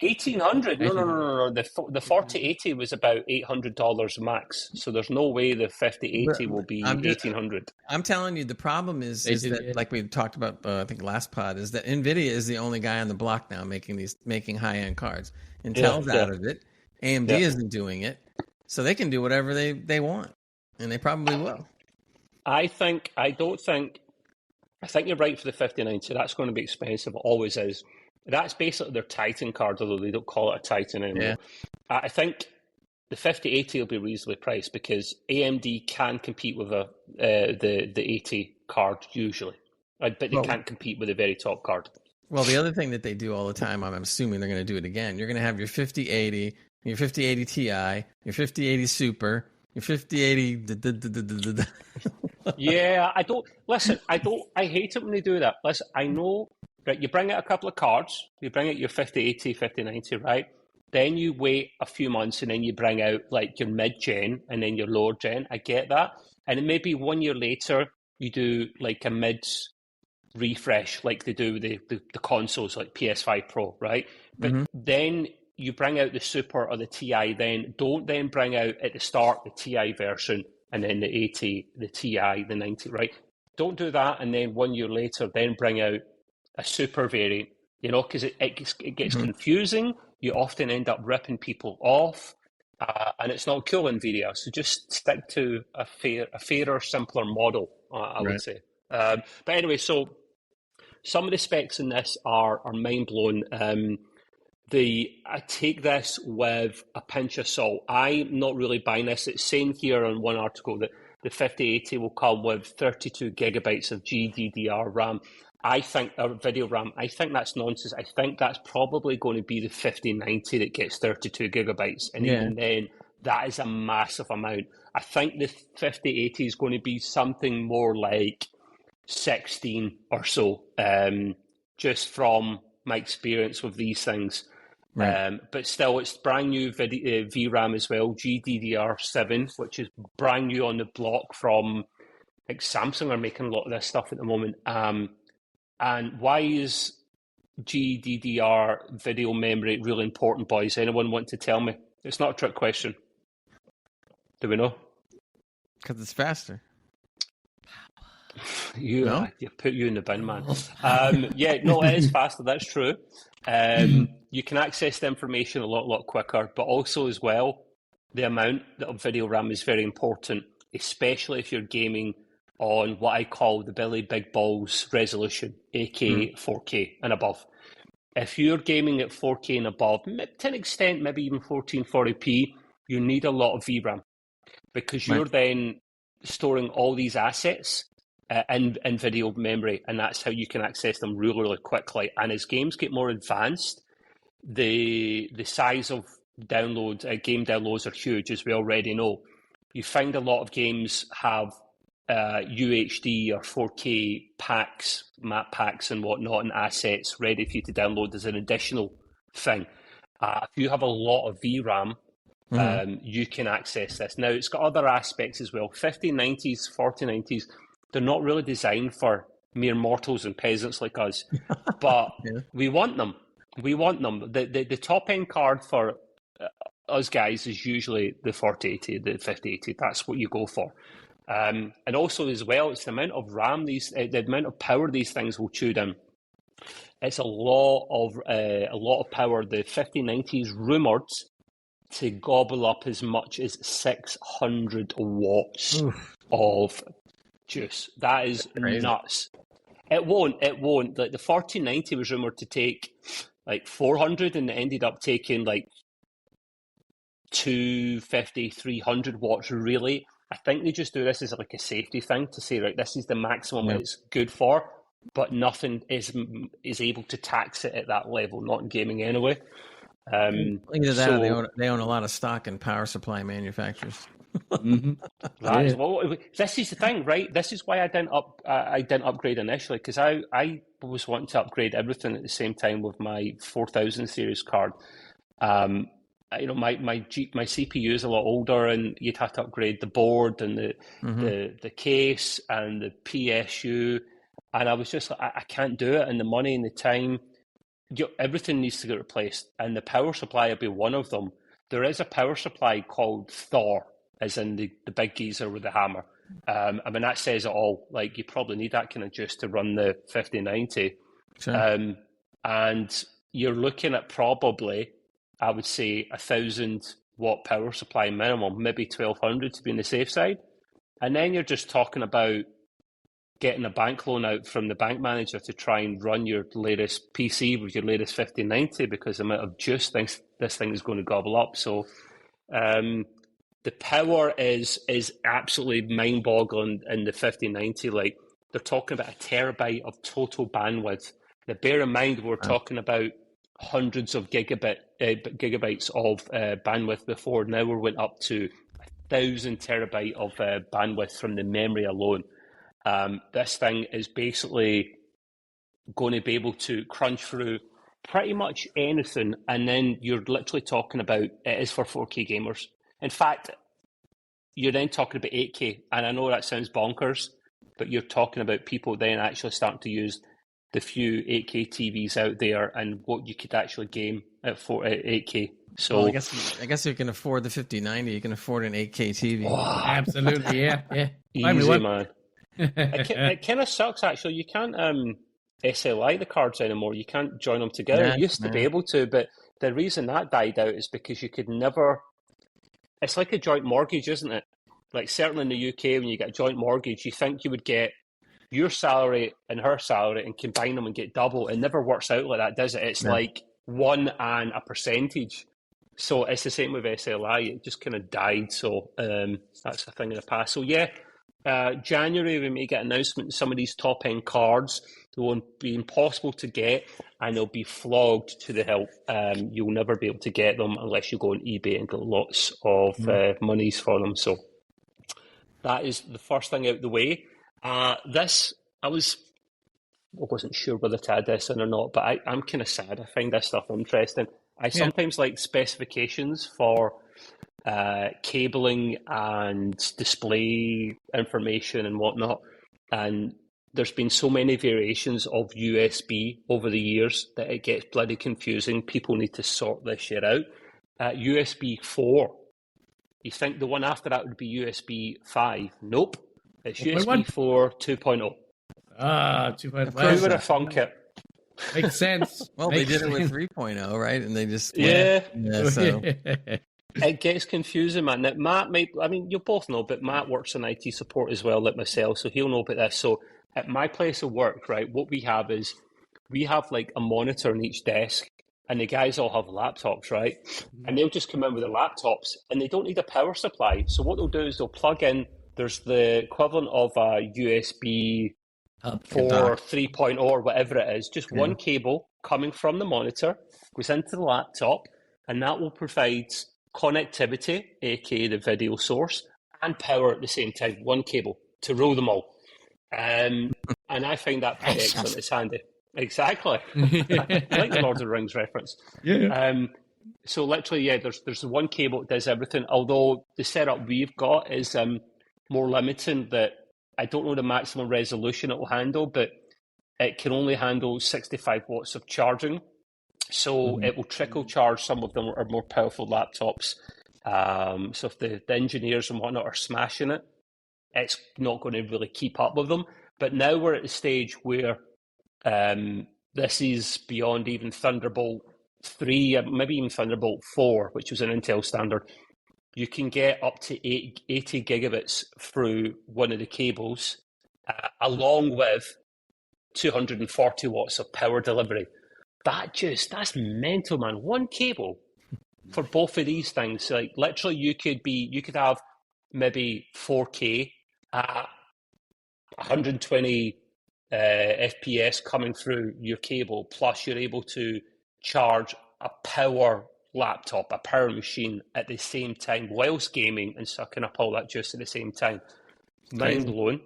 1,800? No. The 4080 was about $800 max. So there's no way the 5080 will be 1,800. I'm telling you, the problem is that, like we talked about, I think last pod, is that Nvidia is the only guy on the block now making high end cards. Intel's out of it. AMD isn't doing it, so they can do whatever they want, and they probably will. I think you're right for the 5090. That's going to be expensive. It always is. That's basically their Titan card, although they don't call it a Titan anymore. Yeah. I think the 5080 will be reasonably priced because AMD can compete with the 80 card usually, but they can't compete with the very top card. Well, the other thing that they do all the time, I'm assuming they're going to do it again. You're going to have your 5080, your 5080 Ti, your 5080 Super, your 5080. Yeah, I hate it when they do that. Listen, I know. Right, you bring out a couple of cards, you bring out your 5080, 5090, right? Then you wait a few months and then you bring out like your mid-gen and then your lower gen. I get that. And then maybe 1 year later, you do like a mid-refresh like they do with the consoles like PS5 Pro, right? But then you bring out the Super or the Ti then. Don't then bring out at the start the Ti version and then the 80, the Ti, the 90, right? Don't do that and then 1 year later then bring out a super variant, because it gets confusing. You often end up ripping people off, and it's not cool, Nvidia. So just stick to a fairer, simpler model, I would say. But anyway, so some of the specs in this are mind-blowing. I take this with a pinch of salt. I'm not really buying this. It's saying here on one article that the 5080 will come with 32 gigabytes of GDDR RAM. I think, or video RAM, I think that's nonsense. I think that's probably going to be the 5090 that gets 32 gigabytes. And even then, That is a massive amount. I think the 5080 is going to be something more like 16 or so, just from my experience with these things. Right. But still, it's brand new VRAM as well, GDDR7, which is brand new on the block from, I think Samsung are making a lot of this stuff at the moment. And why is GDDR video memory really important, boys? Anyone want to tell me? It's not a trick question. Do we know? Because it's faster. You No? put you in the bin, man. It is faster. That's true. You can access the information a lot quicker, but also as well, the amount of video RAM is very important, especially if you're gaming on what I call the Billy Big Balls resolution, aka 4K and above. If you're gaming at 4K and above, to an extent, maybe even 1440p, you need a lot of VRAM because you're then storing all these assets in video memory, and that's how you can access them really quickly. And as games get more advanced, the size of game downloads are huge, as we already know. You find a lot of games have UHD or 4K packs, map packs and whatnot, and assets ready for you to download as an additional thing. If you have a lot of VRAM, you can access this. Now, it's got other aspects as well. 5090s, 4090s, they're not really designed for mere mortals and peasants like us, but we want them. We want them. The top end card for us guys is usually the 4080, the 5080. That's what you go for. And also as well, it's the amount of RAM the amount of power these things will chew down. It's a lot of power. The 5090 is rumored to gobble up as much as 600 watts of juice. That is nuts. It won't. Like the 4090 was rumored to take like 400 and it ended up taking like 250, 300 watts really. I think they just do this as like a safety thing to say, right, this is the maximum it's good for, but nothing is able to tax it at that level, not in gaming anyway. Either that, they own a lot of stock in power supply manufacturers. Right. Well, this is the thing, right? This is why I didn't upgrade initially, because I was wanting to upgrade everything at the same time with my 4000 series card. My CPU is a lot older, and you'd have to upgrade the board and the case and the PSU, and I was just like, I can't do it, and the money and the time. Everything needs to get replaced, and the power supply will be one of them. There is a power supply called Thor, as in the big geezer with the hammer. I mean, that says it all. Like, you probably need that kind of juice to run the 5090. Sure. And you're looking at probably, I would say, 1,000 watt power supply minimum, maybe 1,200 to be on the safe side. And then you're just talking about getting a bank loan out from the bank manager to try and run your latest PC with your latest 5090, because the amount of juice this thing is going to gobble up. So the power is absolutely mind-boggling in the 5090. Like, they're talking about a terabyte of total bandwidth. Now, bear in mind, we're talking about hundreds of gigabytes of bandwidth before. Now we went up to 1,000 terabyte of bandwidth from the memory alone. This thing is basically going to be able to crunch through pretty much anything, and then you're literally talking about it is for 4K gamers. In fact, you're then talking about 8K, and I know that sounds bonkers, but you're talking about people then actually starting to use the few 8K TVs out there and what you could actually game at 8K. So well, I guess you can afford the 5090. You can afford an 8K TV. Oh, absolutely, yeah. Easy, man. It kind of sucks, actually. You can't SLI the cards anymore. You can't join them together. You used to be able to, but the reason that died out is because you could never... It's like a joint mortgage, isn't it? Like, certainly in the UK, when you get a joint mortgage, you think you would get your salary and her salary and combine them and get double. It never works out like that, does it? It's like one and a percentage. So it's the same with SLI. It just kind of died. So that's a thing in the past. So yeah, January, we may get announcement some of these top-end cards will be impossible to get, and they'll be flogged to the hilt. You'll never be able to get them unless you go on eBay and get lots of monies for them. So that is the first thing out the way. I wasn't sure whether to add this in or not, but I'm kind of sad. I find this stuff interesting. I sometimes like specifications for cabling and display information and whatnot. And there's been so many variations of USB over the years that it gets bloody confusing. People need to sort this shit out. USB 4. You think the one after that would be USB 5? Nope. It's USB 4 2.0. 2.0. Who would have thunk it? Makes sense. Well, they did it with 3.0, right? And they just so it gets confusing, man. Now, Matt you both know, but Matt works in IT support as well, like myself, so he'll know about this. So at my place of work, right, what we have is like a monitor on each desk, and the guys all have laptops, right? And they'll just come in with their laptops, and they don't need a power supply. So what they'll do is they'll plug in. There's the equivalent of a USB 4 3.0 or whatever it is, just one cable coming from the monitor, goes into the laptop, and that will provide connectivity, aka the video source, and power at the same time, one cable to roll them all. And I find that pretty excellent. It's handy. Exactly. I like the Lord of the Rings reference. So literally, there's the one cable that does everything, although the setup we've got is more limiting. That I don't know the maximum resolution it will handle, but it can only handle 65 watts of charging. So it will trickle charge some of them are more powerful laptops. So if the engineers and whatnot are smashing it, it's not going to really keep up with them. But now we're at the stage where this is beyond even Thunderbolt 3, maybe even Thunderbolt 4, which was an Intel standard. You can get up to 80 gigabits through one of the cables, along with 240 watts of power delivery. That's mental, man. One cable for both of these things. Like literally, you could have maybe 4K at 120 FPS coming through your cable, plus you're able to charge a power laptop, a power machine at the same time, whilst gaming and sucking up all that juice at the same time. Mind blowing.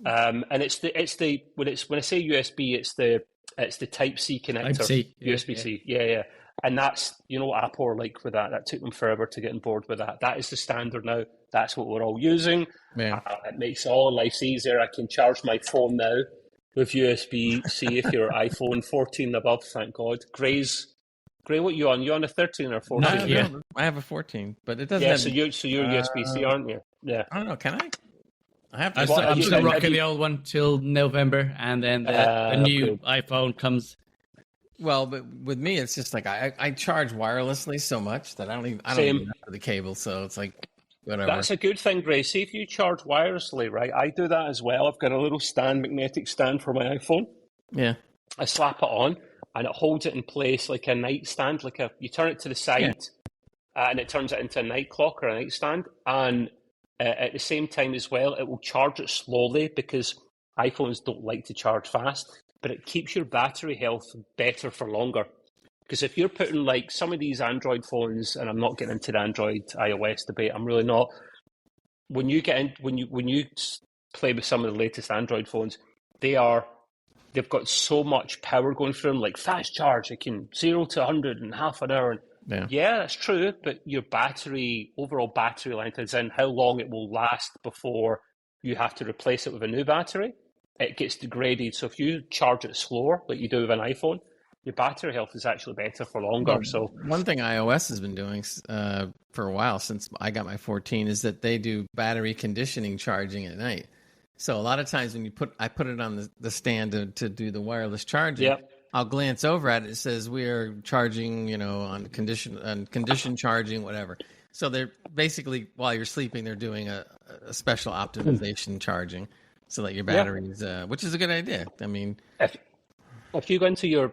And it's the when I say USB, it's the Type C connector. Type-C, USB-C. Yeah. And that's, what Apple are like with that. That took them forever to get on board with that. That is the standard now. That's what we're all using. Yeah. It makes all life easier. I can charge my phone now with USB-C if you're iPhone 14 and above, thank God. Gray, what are you on? You on a 13 or 14? No, I have a 14, but it doesn't. Yeah, so you're USB-C, aren't you? Yeah. I don't know. Can I? I'm still rocking the old one till November, and then the new iPhone comes. Well, but with me, it's just like I charge wirelessly so much that I don't even have the cable, so it's like whatever. That's a good thing, Grace. See, if you charge wirelessly, right? I do that as well. I've got a little magnetic stand for my iPhone. Yeah. I slap it on, and it holds it in place like a nightstand. You turn it to the side, and it turns it into a night clock or a nightstand. And at the same time as well, it will charge it slowly because iPhones don't like to charge fast, but it keeps your battery health better for longer. Because if you're putting like some of these Android phones, and I'm not getting into the Android iOS debate, I'm really not. When you play with some of the latest Android phones, they've got so much power going through them, like fast charge. It can 0 to 100 in half an hour. Yeah, that's true, but your overall battery length is in how long it will last before you have to replace it with a new battery. It gets degraded. So if you charge it slower, like you do with an iPhone, your battery health is actually better for longer. So one thing iOS has been doing for a while since I got my 14 is that they do battery conditioning charging at night. So a lot of times when I put it on the stand to do the wireless charging, I'll glance over at it. It says we are charging, on condition charging, whatever. So they're basically, while you're sleeping, they're doing a special optimization charging so that your batteries, which is a good idea. I mean, if you go into your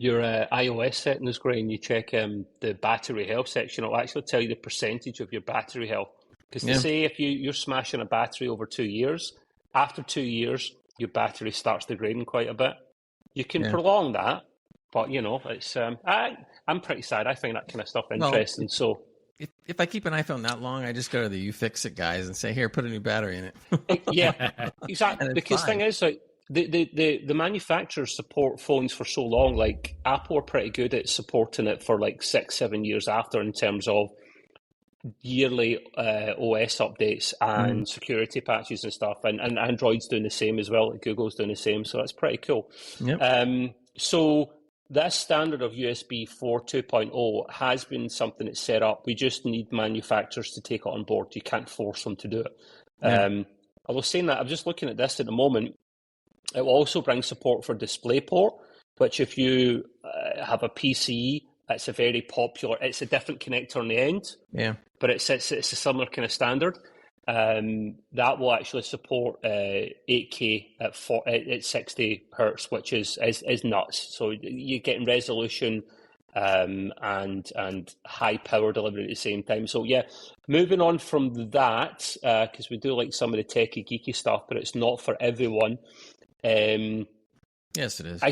iOS settings, Gray, and you check the battery health section, it'll actually tell you the percentage of your battery health. Because they say if you're smashing a battery over 2 years, after 2 years, your battery starts degrading quite a bit. You can prolong that, but it's I'm pretty sad. I find that kind of stuff interesting. So if I keep an iPhone that long, I just go to the iFixit guys and say, "Here, put a new battery in it." Yeah, exactly. Because the thing is, like the manufacturers support phones for so long. Like Apple are pretty good at supporting it for like 6-7 years after, in terms of yearly OS updates and security patches and stuff, and Android's doing the same as well. Google's doing the same, so that's pretty cool. Yep. So this standard of USB 4 2.0 has been something that's set up. We just need manufacturers to take it on board. You can't force them to do it. Yeah. Although saying that, I'm just looking at this at the moment. It will also bring support for DisplayPort, which if you have a PC, it's a very popular. It's a different connector on the end. Yeah. But it's a similar kind of standard. That will actually support 8K at 60 hertz, which is nuts. So you're getting resolution and high power delivery at the same time. So yeah, moving on from that, because we do like some of the techie geeky stuff, but it's not for everyone. Yes, it is.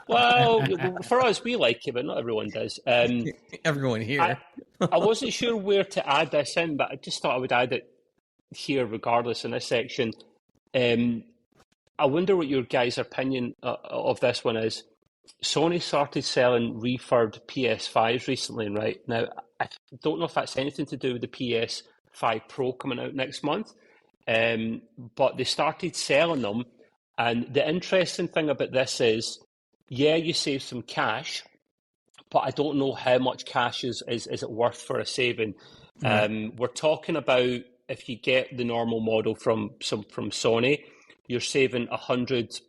Well, for us, we like it, but not everyone does. Everyone here. I wasn't sure where to add this in, but I just thought I would add it here regardless in this section. I wonder what your guys' opinion of this one is. Sony started selling refurbed PS5s recently, right? Now, I don't know if that's anything to do with the PS5 Pro coming out next month, but they started selling them. And the interesting thing about this is, yeah, you save some cash, but I don't know how much cash is it worth for a saving. We're talking about, if you get the normal model from Sony, you're saving $100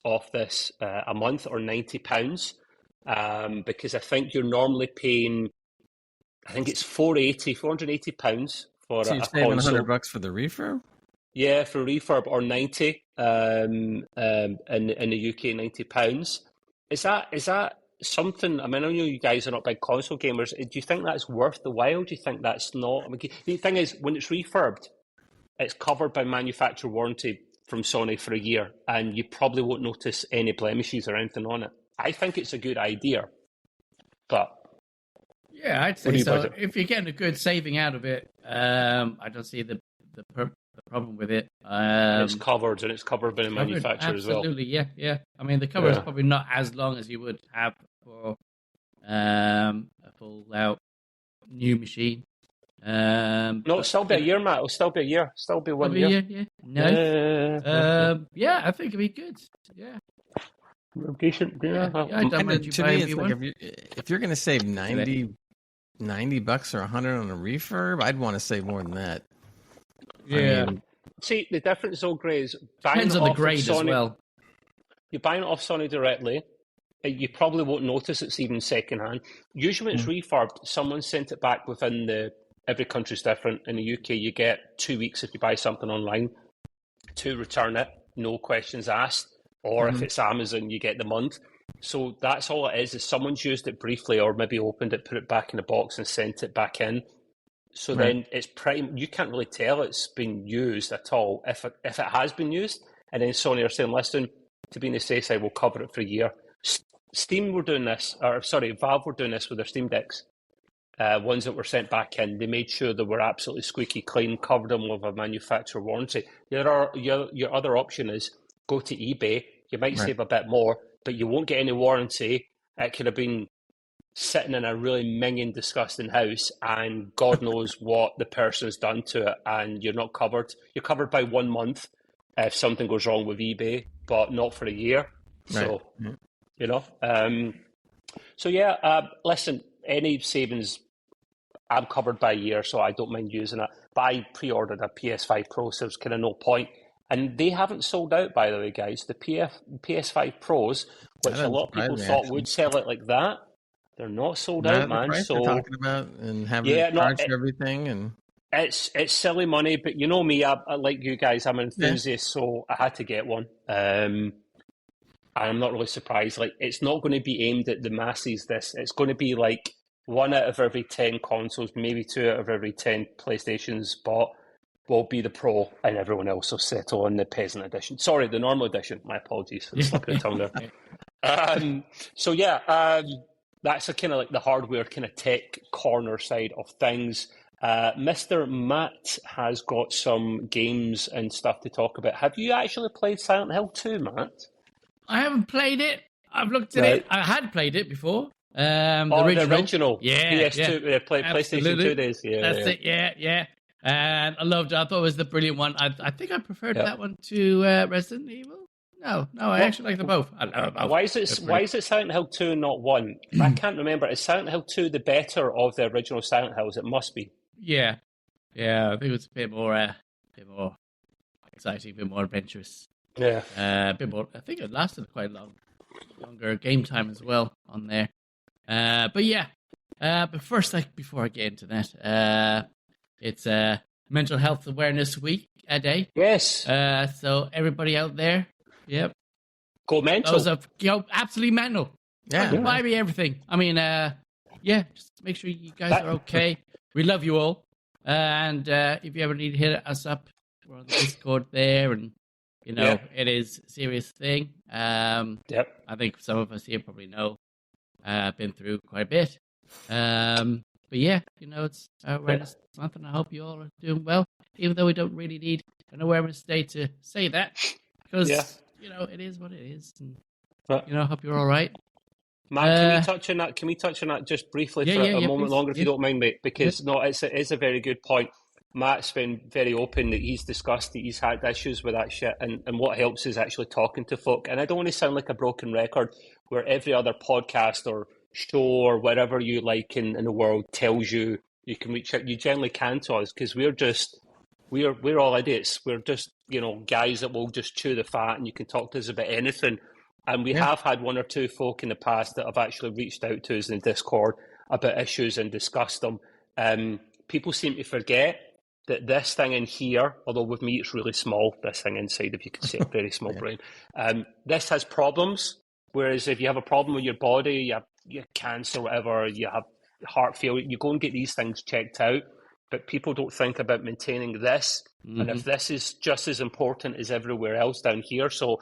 off this a month, or £90, because I think you're normally paying, I think it's £480 for so you're a saving console. $100 for the refurb? Yeah, for refurb, or 90 in the UK, £90. Is that something? I mean, I know you guys are not big console gamers. Do you think that's worth the while? Do you think that's not? I mean, the thing is, when it's refurbed, it's covered by manufacturer warranty from Sony for a year, and you probably won't notice any blemishes or anything on it. I think it's a good idea, but yeah, I'd say so. If you're getting a good saving out of it, I don't see the problem with it. It's covered, and it's covered by the manufacturer as well. Absolutely, yeah. I mean, the cover is probably not as long as you would have for a full-out new machine. No, it'll still be a year, Matt. It'll still be a year. Still be 1 year. Yeah. No. Yeah, I think it'd be good. Yeah. Decent. Yeah. I don't mind you to buying me, it's me like one. if you're going to save $90 or $100 on a refurb, I'd want to save more than that. Yeah. I mean, see, the difference, though, Gray, is buying Depends it on the off grade Sony, as well. You're buying it off Sony directly. You probably won't notice it's even secondhand. Usually, when it's refurbed, someone sent it back within every country's different. In the UK, you get 2 weeks if you buy something online to return it, no questions asked. Or if it's Amazon, you get the month. So that's all it is someone's used it briefly, or maybe opened it, put it back in the box and sent it back in. So then it's you can't really tell it's been used at all if it has been used. And then Sony are saying, listen, to be on the safe side, we'll cover it for a year. Steam were doing this, Valve were doing this with their Steam Decks. Ones that were sent back in, they made sure they were absolutely squeaky clean, covered them with a manufacturer warranty. Your other option is go to eBay. You might save a bit more, but you won't get any warranty. It could have been sitting in a really minging, disgusting house, and God knows what the person's done to it, and you're not covered. You're covered by 1 month if something goes wrong with eBay, but not for a year. So, listen, any savings, I'm covered by a year, so I don't mind using it. But I pre-ordered a PS5 Pro, so there's kind of no point. And they haven't sold out, by the way, guys. The PS5 Pros, which a lot of people thought would sell it like that, they're not sold out, man. So they're talking about and having to charge for everything, and it's silly money. But you know me, I like you guys. I'm an enthusiast, so I had to get one. And I'm not really surprised. Like, it's not going to be aimed at the masses. It's going to be like 1 out of every 10 consoles, maybe 2 out of every 10 PlayStations bought will be the Pro, and everyone else will settle on the Peasant Edition. Sorry, the normal edition. My apologies for the slip of the tongue there. So yeah, that's a kind of like the hardware kind of tech corner side of things. Mr. Matt has got some games and stuff to talk about. Have you actually played Silent Hill 2, Matt? I haven't played it. I've looked at it. I had played it before. The original. Yeah. PS2, PlayStation 2 days. Yeah, that's it. Yeah. And I loved it. I thought it was the brilliant one. I think I preferred that one to Resident Evil. No, I actually like them both. I love them both. Why is it Silent Hill 2 and not 1? I can't remember. Is Silent Hill 2 the better of the original Silent Hills? It must be. Yeah. I think it was a bit more exciting, a bit more adventurous. Yeah. A bit more. I think it lasted quite longer game time as well on there. But yeah. But first, before I get into that, it's Mental Health Awareness Week day. Yes. So everybody out there, yep. Go mental. Go absolutely mental. Yeah. Buy me everything. I mean, just make sure you guys are okay. We love you all. And if you ever need to hit us up, we're on the Discord there, and it is a serious thing. I think some of us here probably know. Been through quite a bit. But yeah, it's Awareness Month, and I hope you all are doing well, even though we don't really need an Awareness Day to say that, because, it is what it is. And, I hope you're all right. Matt, can we touch on that just briefly for a moment longer, if you don't mind, mate? Because, it is a very good point. Matt's been very open that he's discussed that he's had issues with that shit, and what helps is actually talking to folk. And I don't want to sound like a broken record where every other podcast or show or whatever you like in the world tells you can reach out. You generally can to us, because we're all idiots. We're just guys that will just chew the fat, and you can talk to us about anything. And we have had one or two folk in the past that have actually reached out to us in Discord about issues and discussed them. People seem to forget that this thing in here, although with me it's really small, this thing inside, if you could see a very small brain, this has problems. Whereas if you have a problem with your body, you have cancer, whatever, you have heart failure, you go and get these things checked out. But people don't think about maintaining this. Mm-hmm. And if this is just as important as everywhere else down here, so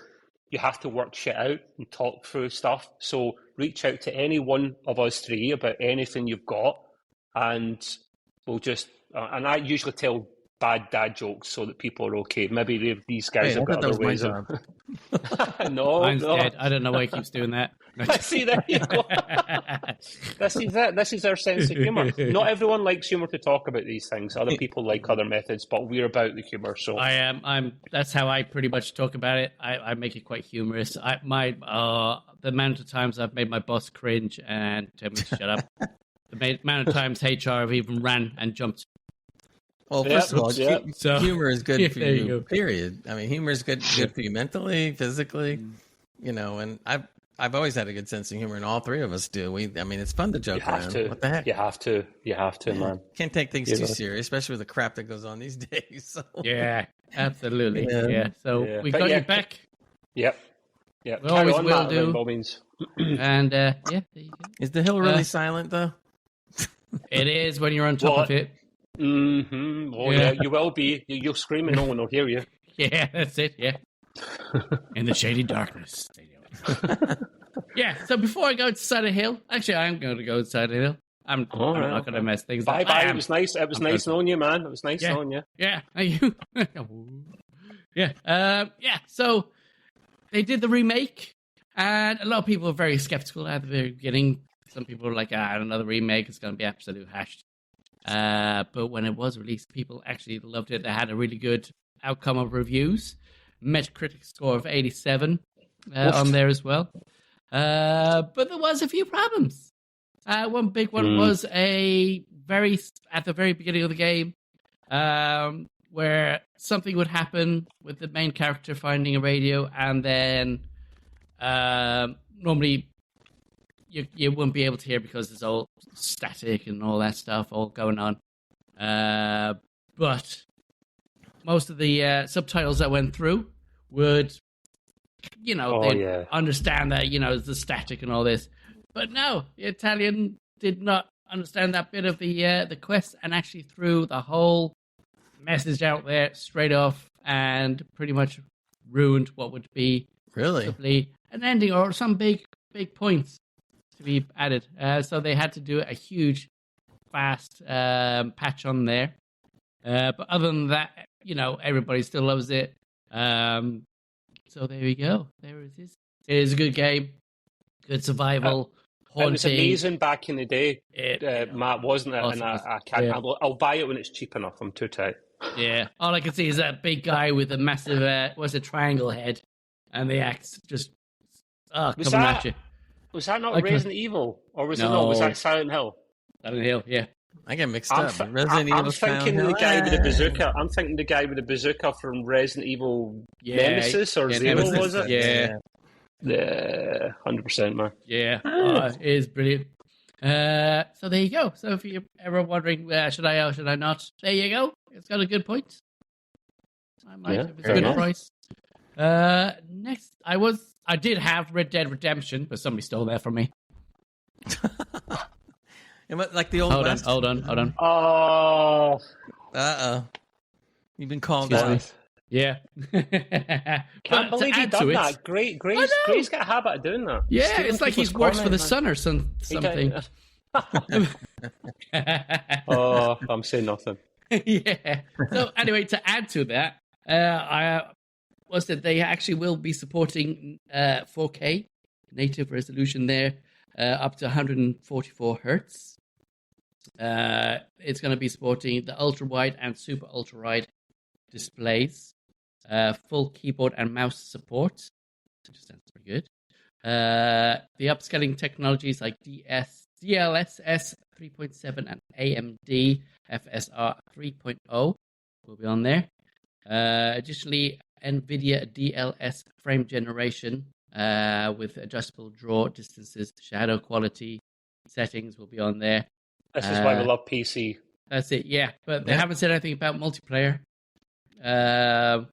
you have to work shit out and talk through stuff. So reach out to any one of us three about anything you've got, and we'll just... and I usually tell bad dad jokes so that people are okay. Maybe these guys have got other ways of... Mine's dead. I don't know why he keeps doing that. See, there you go. This is it. This is our sense of humour. Not everyone likes humour to talk about these things. Other people like other methods, but we're about the humour. So I am. That's how I pretty much talk about it. I make it quite humorous. The amount of times I've made my boss cringe and tell me to shut up. The amount of times HR have even ran and jumped. Well, first of all, humor is good for you, period. I mean, humor is good for you mentally, physically, and I've always had a good sense of humor, and all three of us do. It's fun to joke around. What the heck? You have to, man. Can't take things too serious, especially with the crap that goes on these days. So. Yeah, absolutely. Yeah. So we got you back. Yep. We always will do. And there you go. Is the hill really silent, though? It is when you're on top of it. Mm-hmm. Oh yeah, you will be. You'll scream and no one will hear you. Yeah, that's it. Yeah. In the shady darkness. Yeah. So before I go to Silent Hill, actually, I'm going to go to Silent Hill. I'm not going to mess things up. Bye. It was nice. It was nice knowing you, man. It was nice knowing you. Yeah. You. Yeah. So they did the remake, and a lot of people were very skeptical at the very beginning. Some people were like, another remake is going to be absolute hash. But when it was released, people actually loved it. They had a really good outcome of reviews. Metacritic score of 87 on there as well. But there was a few problems. One big one was at the very beginning of the game, where something would happen with the main character finding a radio, and then normally you wouldn't be able to hear because it's all static and all that stuff all going on. But most of the subtitles that went through would, understand that, it's the static and all this. But no, the Italian did not understand that bit of the quest and actually threw the whole message out there straight off and pretty much ruined what would be really an ending or some big points to be added. So they had to do a huge, fast patch on there. But other than that, everybody still loves it. So there we go. There it is. It is a good game. Good survival. Haunting. It was amazing back in the day, Matt, wasn't it? Awesome. And I can't. Yeah. I'll buy it when it's cheap enough. I'm too tight. Yeah. All I can see is that big guy with a massive, what's a triangle head, and the axe just coming at you. Was that not Resident Evil, or was it not? Was that Silent Hill? Silent Hill, yeah. I get mixed up. I'm thinking the guy with the bazooka. I'm thinking the guy with the bazooka from Resident Evil Nemesis or Zero, was it? Yeah. Yeah, 100%, man. Yeah, it is brilliant. So there you go. So if you're ever wondering, should I or should I not? There you go. It's got a good point. I might if it's a good price. Next, I did have Red Dead Redemption, but somebody stole that from me. Like the old West? Hold on. Oh. You've been called out. Yeah. Can't believe he done that. Gray's got a habit of doing that. Yeah, it's like he works for the Sun or something. Oh, I'm saying nothing. Yeah. So anyway, to add to that, they actually will be supporting 4K native resolution there, up to 144 hertz. It's going to be supporting the ultra wide and super ultra wide displays, full keyboard and mouse support, which sounds pretty good. The upscaling technologies like DLSS 3.7 and AMD FSR 3.0 will be on there. Additionally, Nvidia DLS frame generation with adjustable draw distances, shadow quality settings will be on there. This is why we love PC. That's it, yeah. But they haven't said anything about multiplayer. No?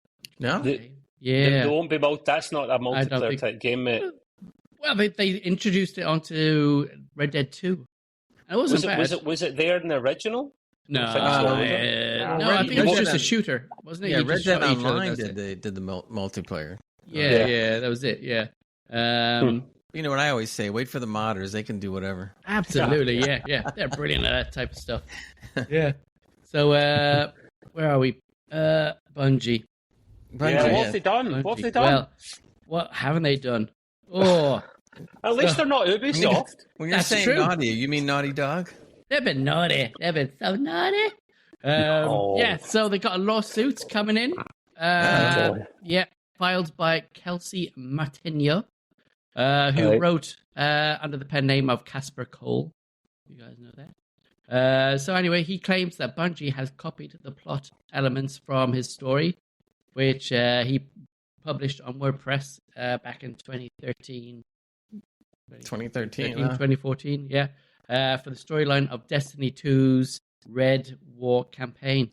There won't be that's not a multiplayer type game, mate. Well, they introduced it onto Red Dead 2. It wasn't bad. Was it there in the original? No, I think it was just a shooter, wasn't it? Yeah, Red Dead Online did the multiplayer. Yeah, that was it, yeah. You know what I always say, wait for the modders, they can do whatever. Absolutely, yeah. They're brilliant at that type of stuff. Yeah. So, where are we? Bungie. What have they done? What have they done? Well, what haven't they done? Oh. At least they're not Ubisoft. When you're saying naughty, you mean Naughty Dog? They've been naughty. They've been so naughty. Yeah, so they got a lawsuit coming in. Filed by Kelsey Martineau, who wrote under the pen name of Casper Cole. You guys know that. So anyway, he claims that Bungie has copied the plot elements from his story, which he published on WordPress back in 2013. 2014, yeah. For the storyline of Destiny 2's Red War campaign.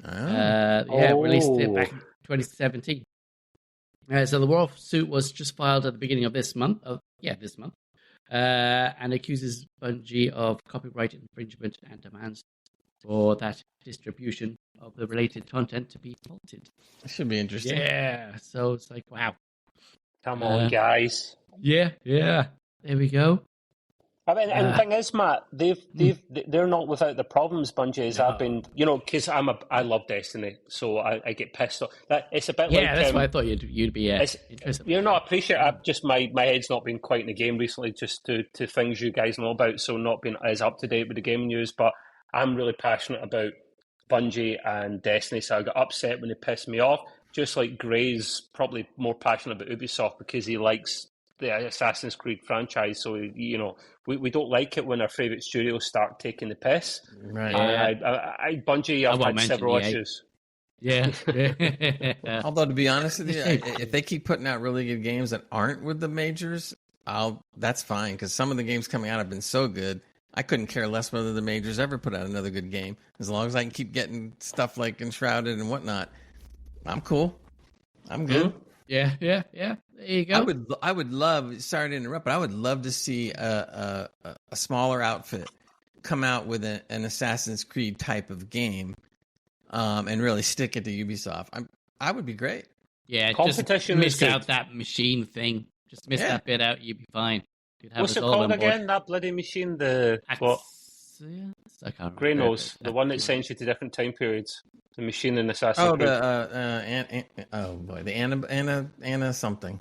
Released it back in 2017. So the lawsuit was just filed at the beginning of this month. And accuses Bungie of copyright infringement and demands for that distribution of the related content to be halted. That should be interesting. Yeah, so it's like, wow. Come on, guys. Yeah. There we go. I mean, and the thing is, Matt, they're not without the problems. Bungie I've been, because I love Destiny, so I get pissed off. It's a bit like that's why I thought you'd be interested. I appreciate. I've just my head's not been quite in the game recently, just to things you guys know about, so not being as up to date with the gaming news. But I'm really passionate about Bungie and Destiny, so I got upset when they pissed me off. Just like Gray's probably more passionate about Ubisoft because he likes the Assassin's Creed franchise, so we don't like it when our favourite studios start taking the piss. Right. Bungie, I've had several issues. Yeah. Although to be honest with you, if they keep putting out really good games that aren't with the majors, that's fine because some of the games coming out have been so good. I couldn't care less whether the majors ever put out another good game as long as I can keep getting stuff like Enshrouded and whatnot. I'm cool. I'm good. Yeah. There you go. I would love. Sorry to interrupt, but I would love to see a smaller outfit come out with an Assassin's Creed type of game, and really stick it to Ubisoft, I would be great. Yeah, competition just miss is out that machine thing. Just miss that bit out, you'd be fine. What's it called again? That bloody machine? What? I can't Gray knows. The one that sends you to different time periods. The machine in Assassin's Creed. The Anna something.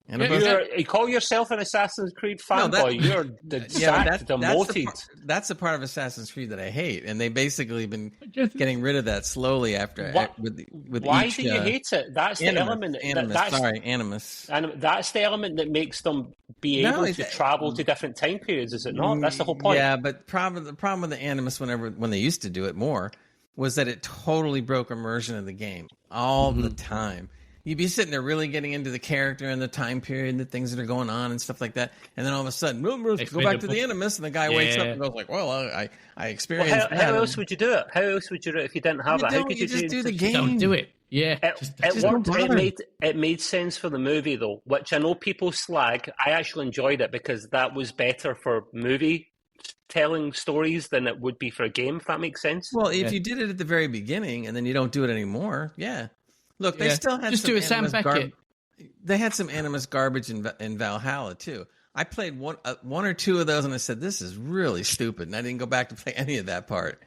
You call yourself an Assassin's Creed fanboy. You're demoted. That's the part of Assassin's Creed that I hate, and they basically been getting rid of that slowly after. Why do you hate it? That's the element. Animus. That's the element that makes them be able to travel to different time periods, is it not? That's the whole point. Yeah, but the problem with the Animus, when they used to do it more, was that it totally broke immersion of the game all the time. You'd be sitting there really getting into the character and the time period and the things that are going on and stuff like that. And then all of a sudden, go back to the Animus, and the guy wakes up and goes like, well, I experienced that. How else would you do it? How else would you do it if you didn't have it? How could you just do the game? Don't do it. Yeah. It worked. It made sense for the movie, though, which I know people slag. I actually enjoyed it because that was better for movie telling stories than it would be for a game, if that makes sense. Well, if you did it at the very beginning and then you don't do it anymore, Look, they still had just some do a Sam Beckett. They had some Animus garbage in Valhalla too. I played one or two of those, and I said, "This is really stupid," and I didn't go back to play any of that part.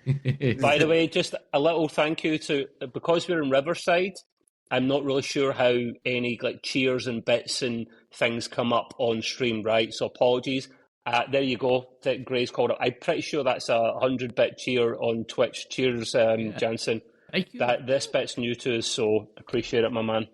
By the way, just a little thank you to, because we're in Riverside, I'm not really sure how any cheers and bits and things come up on stream, right? So apologies. There you go. That Gray's called it. I'm pretty sure that's a 100-bit cheer on Twitch. Cheers, Jansen. This bit's new to us, so appreciate it, my man.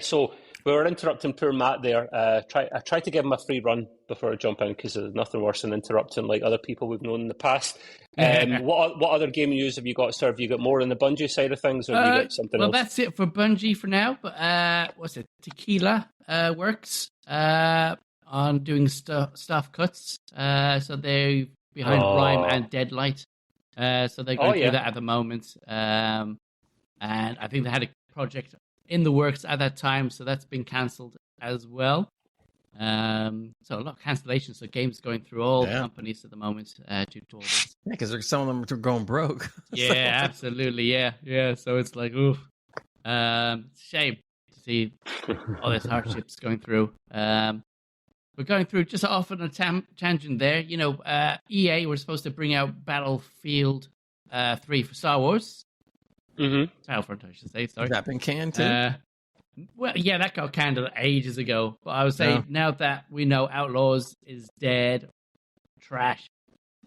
So we were interrupting poor Matt there. I tried to give him a free run before I jump in because there's nothing worse than interrupting other people we've known in the past. What other gaming news have you got, sir? Have you got more on the Bungie side of things, or have you got something else? Well, that's it for Bungie for now. But what's it? Tequila works on doing staff cuts. So they're behind Rime and Deadlight. So they're going through that at the moment. And I think they had a project in the works at that time, so that's been cancelled as well. So a lot of cancellations. So games going through all companies at the moment due to all this. Yeah, because some of them are going broke. Yeah, absolutely. Yeah. So it's like, oof. Shame to see all these hardships going through. We're going through just off on a tangent there. EA were supposed to bring out Battlefield 3 for Star Wars. Battlefront, I should say. Sorry. Has that been canned too? Well, yeah, that got canned ages ago. But I would say now that we know Outlaws is dead, trash,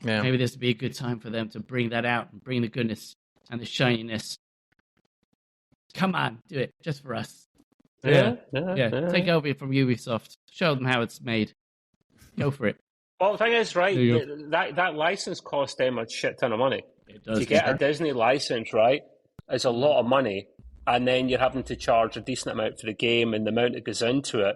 maybe this would be a good time for them to bring that out and bring the goodness and the shininess. Come on, do it just for us. Yeah. Take over from Ubisoft. Show them how it's made. Go for it. Well, the thing is, right, that license costs them a shit ton of money. It does. To get a Disney license, right, is a lot of money, and then you're having to charge a decent amount for the game and the amount that goes into it.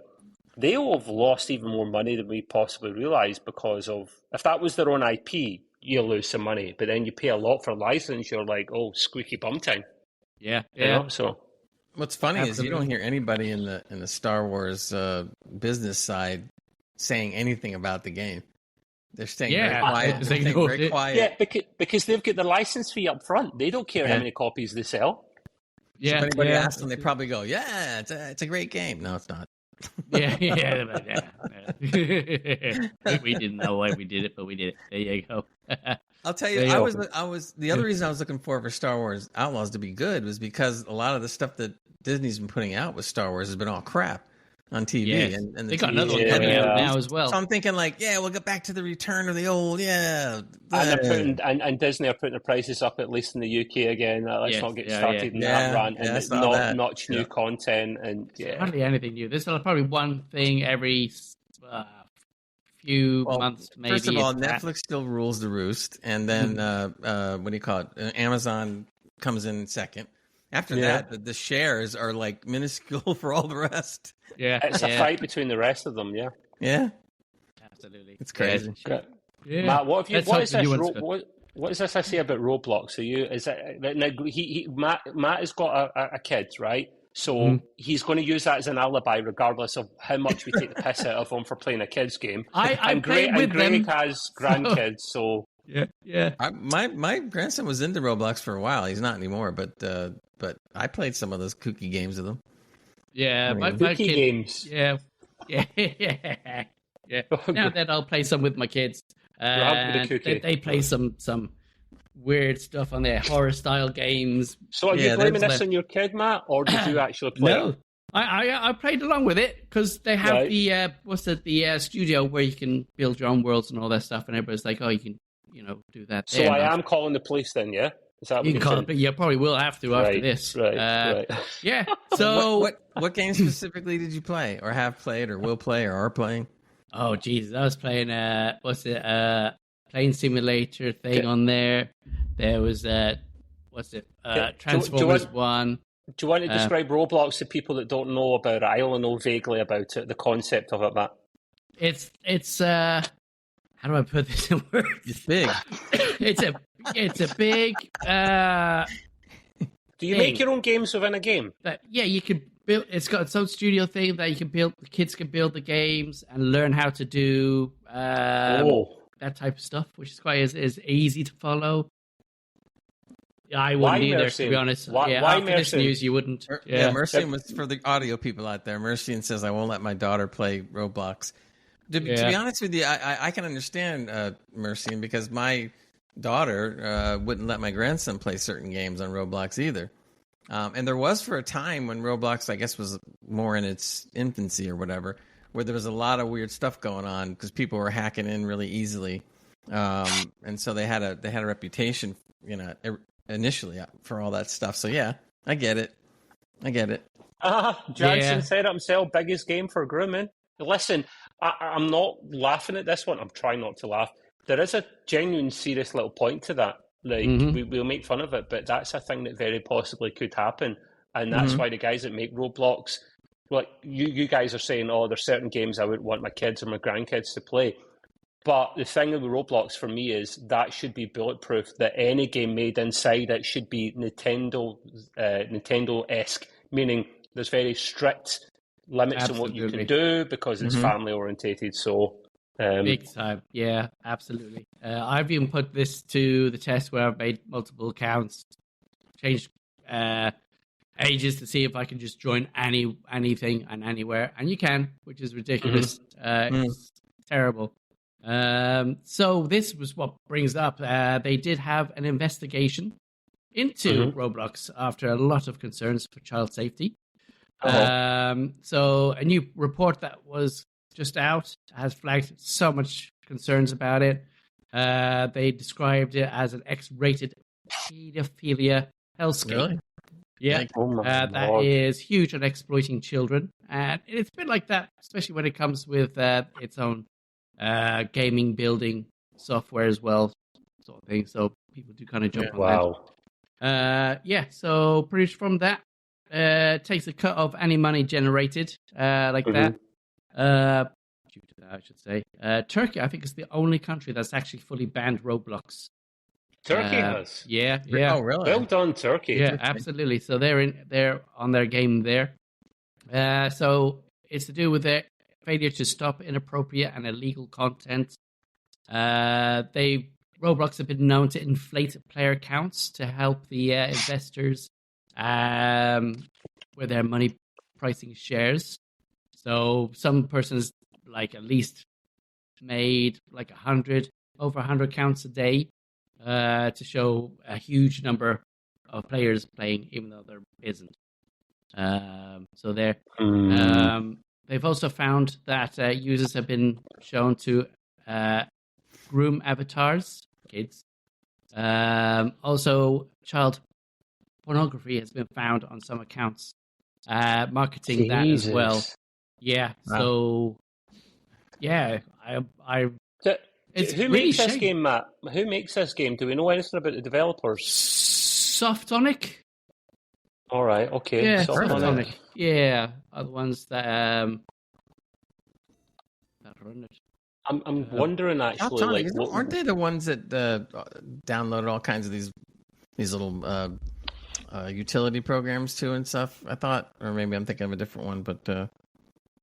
They will have lost even more money than we possibly realise because of, if that was their own IP, you lose some money, but then you pay a lot for a license, you're like, oh, squeaky bum time. Yeah. So... What's funny is you don't hear anybody in the Star Wars business side saying anything about the game. They're staying very quiet. Yeah, because they've got the license fee up front. They don't care how many copies they sell. Yeah, so if anybody asks them, they probably go, "Yeah, it's a great game." No, it's not. Yeah. We didn't know why we did it, but we did it. There you go. I'll tell you, I was the other reason I was looking for Star Wars Outlaws to be good was because a lot of the stuff that Disney's been putting out with Star Wars has been all crap on TV. Yes. And they got another one coming out now as well. So I'm thinking we'll get back to the return of the old, And and Disney are putting the prices up, at least in the UK again. Let's not get started in that rant. And not new content. And hardly anything new. There's probably one thing every few months, maybe. First of all, Netflix still rules the roost. And then, what do you call it? Amazon comes in second. After that, the shares are minuscule for all the rest. Yeah, it's a fight between the rest of them. Yeah, absolutely. It's crazy. Yeah. Matt, what is this I say about Roblox? Matt has got a kid, right? So he's going to use that as an alibi, regardless of how much we take the piss out of him for playing a kids' game. I played with Greg them, has grandkids, so yeah. My grandson was into Roblox for a while. He's not anymore, but I played some of those kooky games with him. Yeah, my kooky kid, games. Yeah. Now that I'll play some with my kids. They play some weird stuff on their horror style games. So are you blaming this on your kid, Matt, or did you actually play No. it? I played along with it because they have the studio where you can build your own worlds and all that stuff, and everybody's like, oh, you can do that. So I am calling the police then, yeah? Is that what you can call it, but you probably will have to after this. Right. Yeah. So what game specifically did you play, or have played, or will play, or are playing? Oh Jesus, I was playing plane simulator thing on there. There was Transformers 1. Do you want to describe Roblox to people that don't know about it? I only know vaguely about it, the concept of it, Matt. It's how do I put this in words? It's big. It's a big Do you make your own games within a game? Yeah, you can build. It's got its own studio thing that you can build. The kids can build the games and learn how to do that type of stuff, which is quite is easy to follow. Yeah, I wouldn't either, to be honest. Why after Mercian? this news, you wouldn't. Yeah, Mercian was for the audio people out there. Mercian says, I won't let my daughter play Roblox. To be honest with you, I can understand Mercian, because my daughter wouldn't let my grandson play certain games on Roblox either. And there was for a time when Roblox, I guess, was more in its infancy or whatever, where there was a lot of weird stuff going on because people were hacking in really easily. And so they had a reputation, initially for all that stuff. So yeah, I get it. Jansen said it himself, biggest game for grooming. Listen, I'm not laughing at this one. I'm trying not to laugh. There is a genuine, serious little point to that. Like, we'll make fun of it, but that's a thing that very possibly could happen. And that's why the guys that make Roblox, like you guys are saying, there's certain games I wouldn't want my kids or my grandkids to play. But the thing with Roblox for me is that should be bulletproof, that any game made inside it should be Nintendo-esque, meaning there's very strict limits on what you can do because it's family orientated. So big time. Yeah, absolutely. I've even put this to the test where I've made multiple accounts, changed ages to see if I can just join anything and anywhere. And you can, which is ridiculous. It's terrible. So this was what brings up. They did have an investigation into Roblox after a lot of concerns for child safety. So a new report that was just out has flagged so much concerns about it. They described it as an X-rated pedophilia hellscape. Really? Yeah, that is huge on exploiting children, and it's been like that, especially when it comes with its own gaming building software as well, sort of thing. So people do kind of jump on that. So pretty much from that, takes a cut of any money generated like that. Due to that, I should say. Turkey, I think, is the only country that's actually fully banned Roblox. Turkey has? Yeah. Oh, really? Well done, Turkey. Yeah, absolutely. So they're on their game there. So it's to do with their failure to stop inappropriate and illegal content. Roblox have been known to inflate player counts to help the investors with their money pricing shares. So some persons at least made over 100 counts a day to show a huge number of players playing, even though there isn't. So there. They've also found that users have been shown to groom avatars, kids. Also, child pornography has been found on some accounts, marketing that as well. Yeah. Wow. So, yeah, who makes this game, Matt? Who makes this game? Do we know anything about the developers? Softonic. All right. Okay. Yeah, Softonic. Yeah, are the ones that run it. I'm wondering actually, aren't they the ones that downloaded all kinds of these little utility programs too and stuff. I thought, or maybe I'm thinking of a different one, but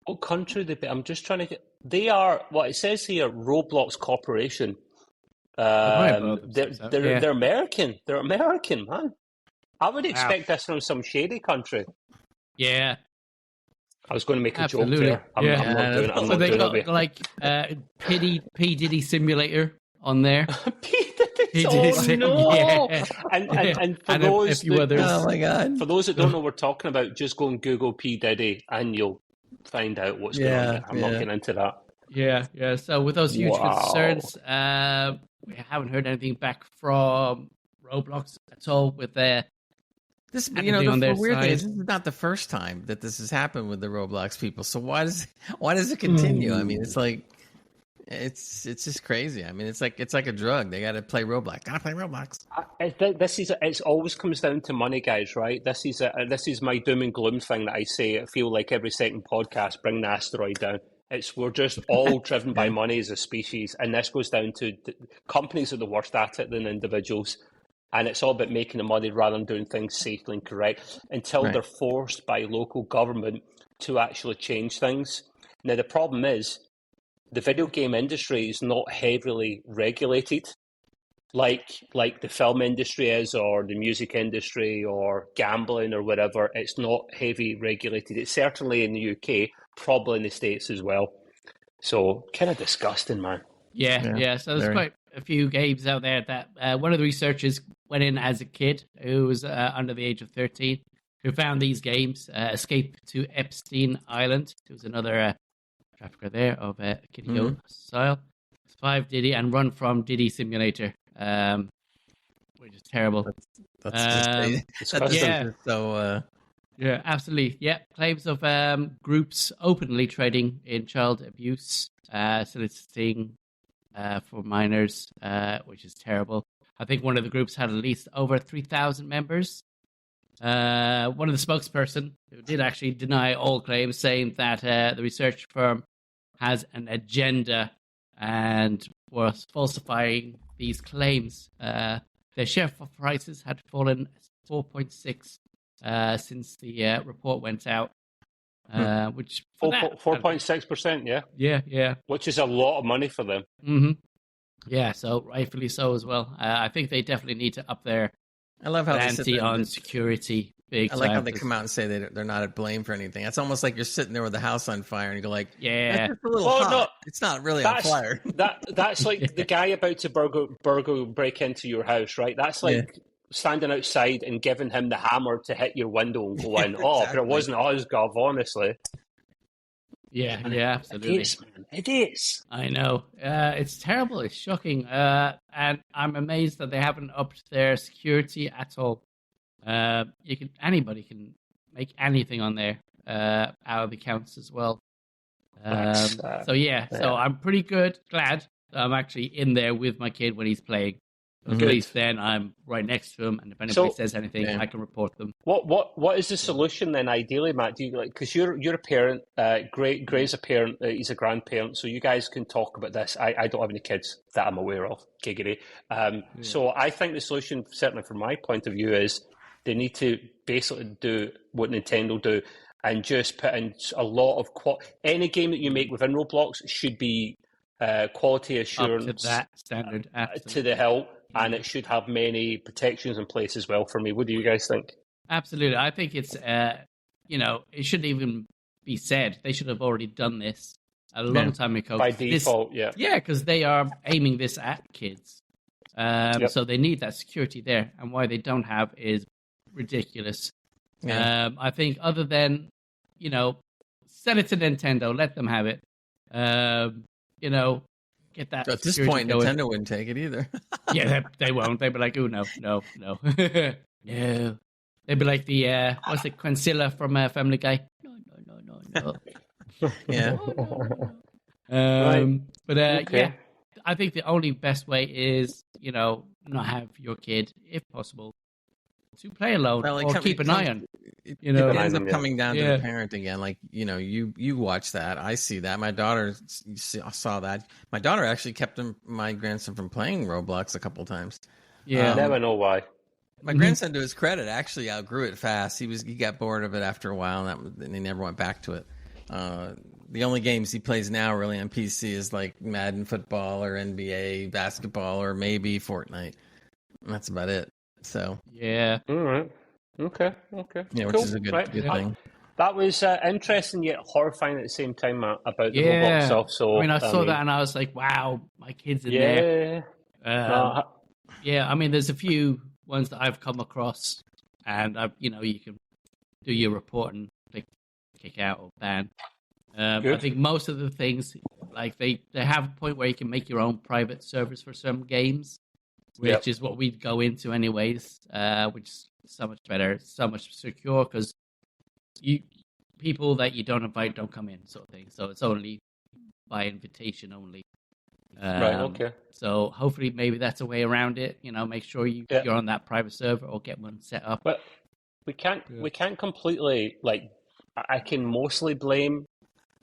what country they? I'm just trying to get. They are what it says here. Roblox Corporation. They're American. They're American, man. I would expect this from some shady country. Yeah. I was going to make a joke there. I'm not doing it. I'm not doing it. Like P Diddy Simulator on there. P Diddy. Oh no! Yeah. And for those oh my god, for those that don't know what we're talking about, just go and Google P Diddy and you'll find out what's going on. I'm not getting into that. Yeah. So with those huge concerns, we haven't heard anything back from Roblox at all with their. This, the weird thing is, this is not the first time that this has happened with the Roblox people. So why does it continue? I mean, it's like, it's just crazy. I mean, it's like a drug. They got to play Roblox. Got to play Roblox. It always comes down to money, guys. Right? This is my doom and gloom thing that I say. I feel like every second podcast, bring the asteroid down. We're just all driven by money as a species, and this goes down to companies are the worst at it than individuals. And it's all about making the money rather than doing things safely and correct until they're forced by local government to actually change things. Now, the problem is the video game industry is not heavily regulated like the film industry is, or the music industry, or gambling, or whatever. It's not heavy regulated. It's certainly in the UK, probably in the States as well. So, kind of disgusting, man. Yeah. So there's quite a few games out there that one of the researchers went in as a kid who was under the age of 13, who found these games. Escape to Epstein Island. There was another trafficker there of Kitty Goat style. 5 Diddy and Run from Diddy Simulator, which is terrible. That's so. Yeah, absolutely. Yeah, claims of groups openly trading in child abuse, soliciting for minors, which is terrible. I think one of the groups had at least over 3,000 members. One of the spokesperson who did actually deny all claims, saying that the research firm has an agenda and was falsifying these claims. Their share of prices had fallen 4.6 since the report went out. Which 4.6%, yeah, which is a lot of money for them. Mm-hmm. Yeah, so rightfully so as well. I think they definitely need to up their ante on security. I like how they come out and say they're not at blame for anything. It's almost like you're sitting there with the house on fire and you go like, "Yeah, that's just a little hot. No, it's not really on fire." That's like the guy about to break into your house, right? That's like standing outside and giving him the hammer to hit your window and go in. Oh, but it wasn't us, Gov, honestly. Yeah, absolutely. It is. I know. It's terrible. It's shocking. And I'm amazed that they haven't upped their security at all. Anybody can make anything on there out of the accounts as well. So I'm pretty glad that I'm actually in there with my kid when he's playing. At least then I'm right next to him, and if anybody says anything, I can report them. What is the solution then? Ideally, Matt, do you like, because you're a parent, Gray's a parent, he's a grandparent, so you guys can talk about this. I don't have any kids that I'm aware of, giggity. So I think the solution, certainly from my point of view, is they need to basically do what Nintendo do and just put in a lot of any game that you make within Roblox should be quality assurance up to that standard to the hilt. And it should have many protections in place as well for me. What do you guys think? Absolutely. I think it's, it shouldn't even be said. They should have already done this a long time ago. By default, yeah. Yeah, because they are aiming this at kids. So they need that security there. And why they don't have is ridiculous. Yeah. I think other than, send it to Nintendo, let them have it. Get that. At this point, going. Nintendo wouldn't take it either. Yeah, they won't. They'd be like, "Oh no, no." No. They'd be like the what's it, Quancilla from Family Guy? No. Yeah. But yeah, I think the only best way is not have your kid, if possible, to play alone or keep an eye on. It ends up coming down to the parent again. Like, you watch that. I see that. My daughter saw that. My daughter actually kept my grandson from playing Roblox a couple times. Yeah. Never know why. My grandson, to his credit, actually outgrew it fast. He got bored of it after a while, and he never went back to it. The only games he plays now really on PC is like Madden football or NBA basketball or maybe Fortnite. And that's about it. So yeah, all right, okay, yeah, cool. Which is a good thing. That was interesting yet horrifying at the same time, Matt, about the Roblox stuff. So I saw that and I was like, wow, my kid's in there. Yeah, I mean, there's a few ones that I've come across, and you can do your report and kick out or ban. I think most of the things, like they have a point where you can make your own private servers for some games, which is what we'd go into anyways, which is so much better, so much secure, because people that you don't invite don't come in, sort of thing. So it's only by invitation only. Right. Okay. So hopefully, maybe that's a way around it. Make sure you're on that private server or get one set up. But we can't completely I can mostly blame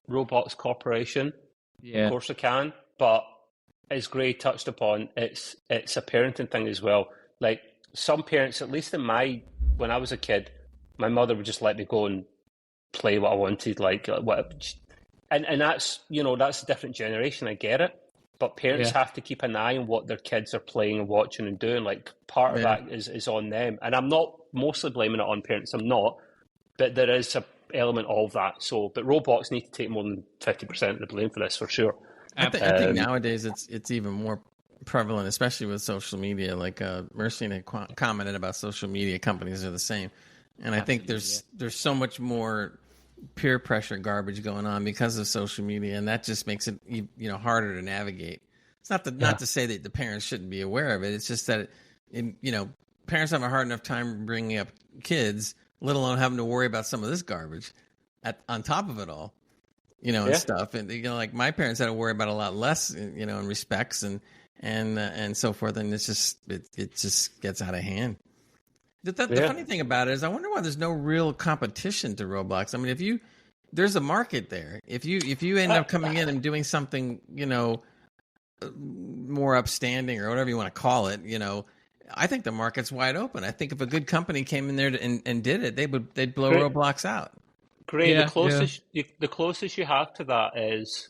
Roblox Corporation. Yeah. Of course I can, but as Gray touched upon, it's a parenting thing as well. Like some parents, at least when I was a kid, my mother would just let me go and play what I wanted, and that's that's a different generation. I get it, but parents have to keep an eye on what their kids are playing and watching and doing. Like part of that is on them, and I'm not mostly blaming it on parents. I'm not, but there is a element of that. So, but Roblox need to take more than 50% of the blame for this for sure. I think nowadays it's even more prevalent, especially with social media. Like Mercy had commented about social media companies are the same, and I think there's so much more peer pressure garbage going on because of social media, and that just makes it harder to navigate. It's not to say that the parents shouldn't be aware of it. It's just that parents have a hard enough time bringing up kids, let alone having to worry about some of this garbage on top of it all, and stuff. And like my parents had to worry about a lot less, in respects and so forth. And it just gets out of hand. The funny thing about it is, I wonder why there's no real competition to Roblox. I mean, there's a market there. If you end up coming in and doing something, more upstanding or whatever you want to call it, I think the market's wide open. I think if a good company came in there and did it, they'd blow Roblox out. Great. The closest you have to that is,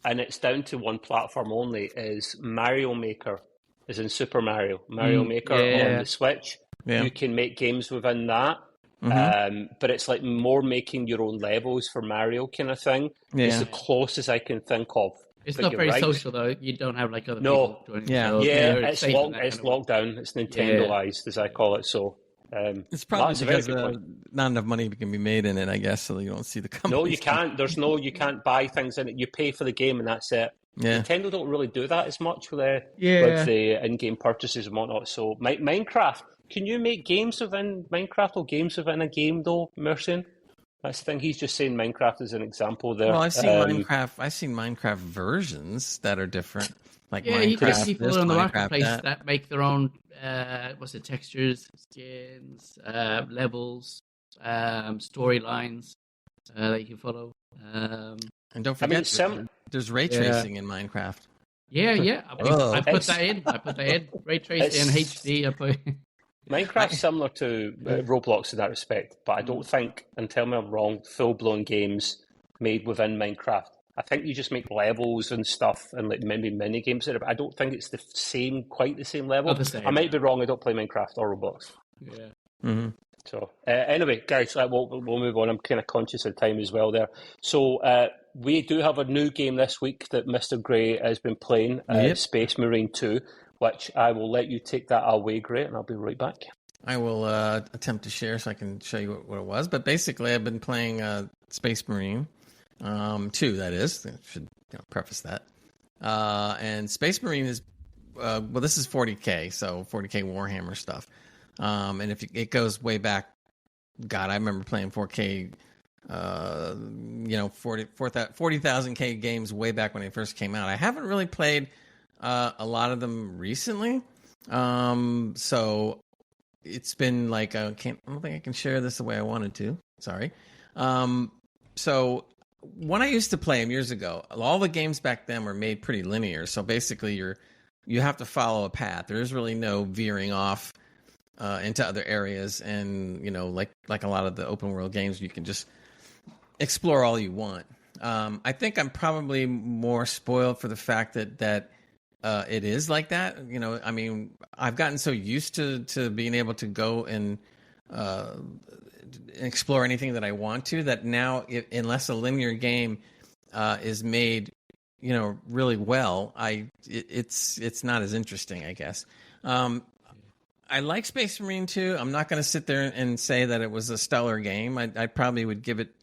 and it's down to one platform only, is Mario Maker, as in Super Mario Maker on the Switch. Yeah. You can make games within that, but it's like more making your own levels for Mario kind of thing. Yeah. It's the closest I can think of. It's not very social though. You don't have like other people joining. It's locked down. It's Nintendoized, as I call it. So it's probably because not enough money can be made in it, I guess, so you don't see the company. No, you can't. You can't buy things in it. You pay for the game and that's it. Yeah. Nintendo don't really do that as much with the in-game purchases and whatnot. So Minecraft. Can you make games within Minecraft or games within a game, though, Mercian? That's the thing. He's just saying Minecraft as an example there. Well, I've seen Minecraft. I've seen Minecraft versions that are different. Like Minecraft, you get people on the marketplace that make their own. Textures, skins, levels, storylines that you can follow. And don't forget, there's ray tracing in Minecraft. Yeah. I put that in. Ray tracing in HD. Minecraft's similar to Roblox in that respect, but I don't think, and tell me I'm wrong, full-blown games made within Minecraft. I think you just make levels and stuff and like maybe mini games there, but I don't think it's quite the same level. I might be wrong. I don't play Minecraft or Roblox. Yeah. Mm-hmm. So anyway, guys, we'll move on. I'm kind of conscious of time as well there. So we do have a new game this week that Mr. Gray has been playing, Space Marine 2. Which I will let you take that away, Gray, and I'll be right back. I will attempt to share so I can show you what it was. But basically, I've been playing Space Marine 2, that is. I should preface that. And Space Marine is, this is 40K, so 40K Warhammer stuff. And if it goes way back, God, I remember playing 4K, 40,000K games way back when they first came out. I haven't really played a lot of them recently. So it's been like, I don't think I can share this the way I wanted to. Sorry. So when I used to play them years ago, all the games back then were made pretty linear. So basically you have to follow a path. There is really no veering off into other areas, and like a lot of the open world games, you can just explore all you want. I think I'm probably more spoiled for the fact that it is like that. I mean, I've gotten so used to being able to go and explore anything that I want to, that now, unless a linear game is made, really well, it's not as interesting, I guess. I like Space Marine 2. I'm not going to sit there and say that it was a stellar game. I probably would give it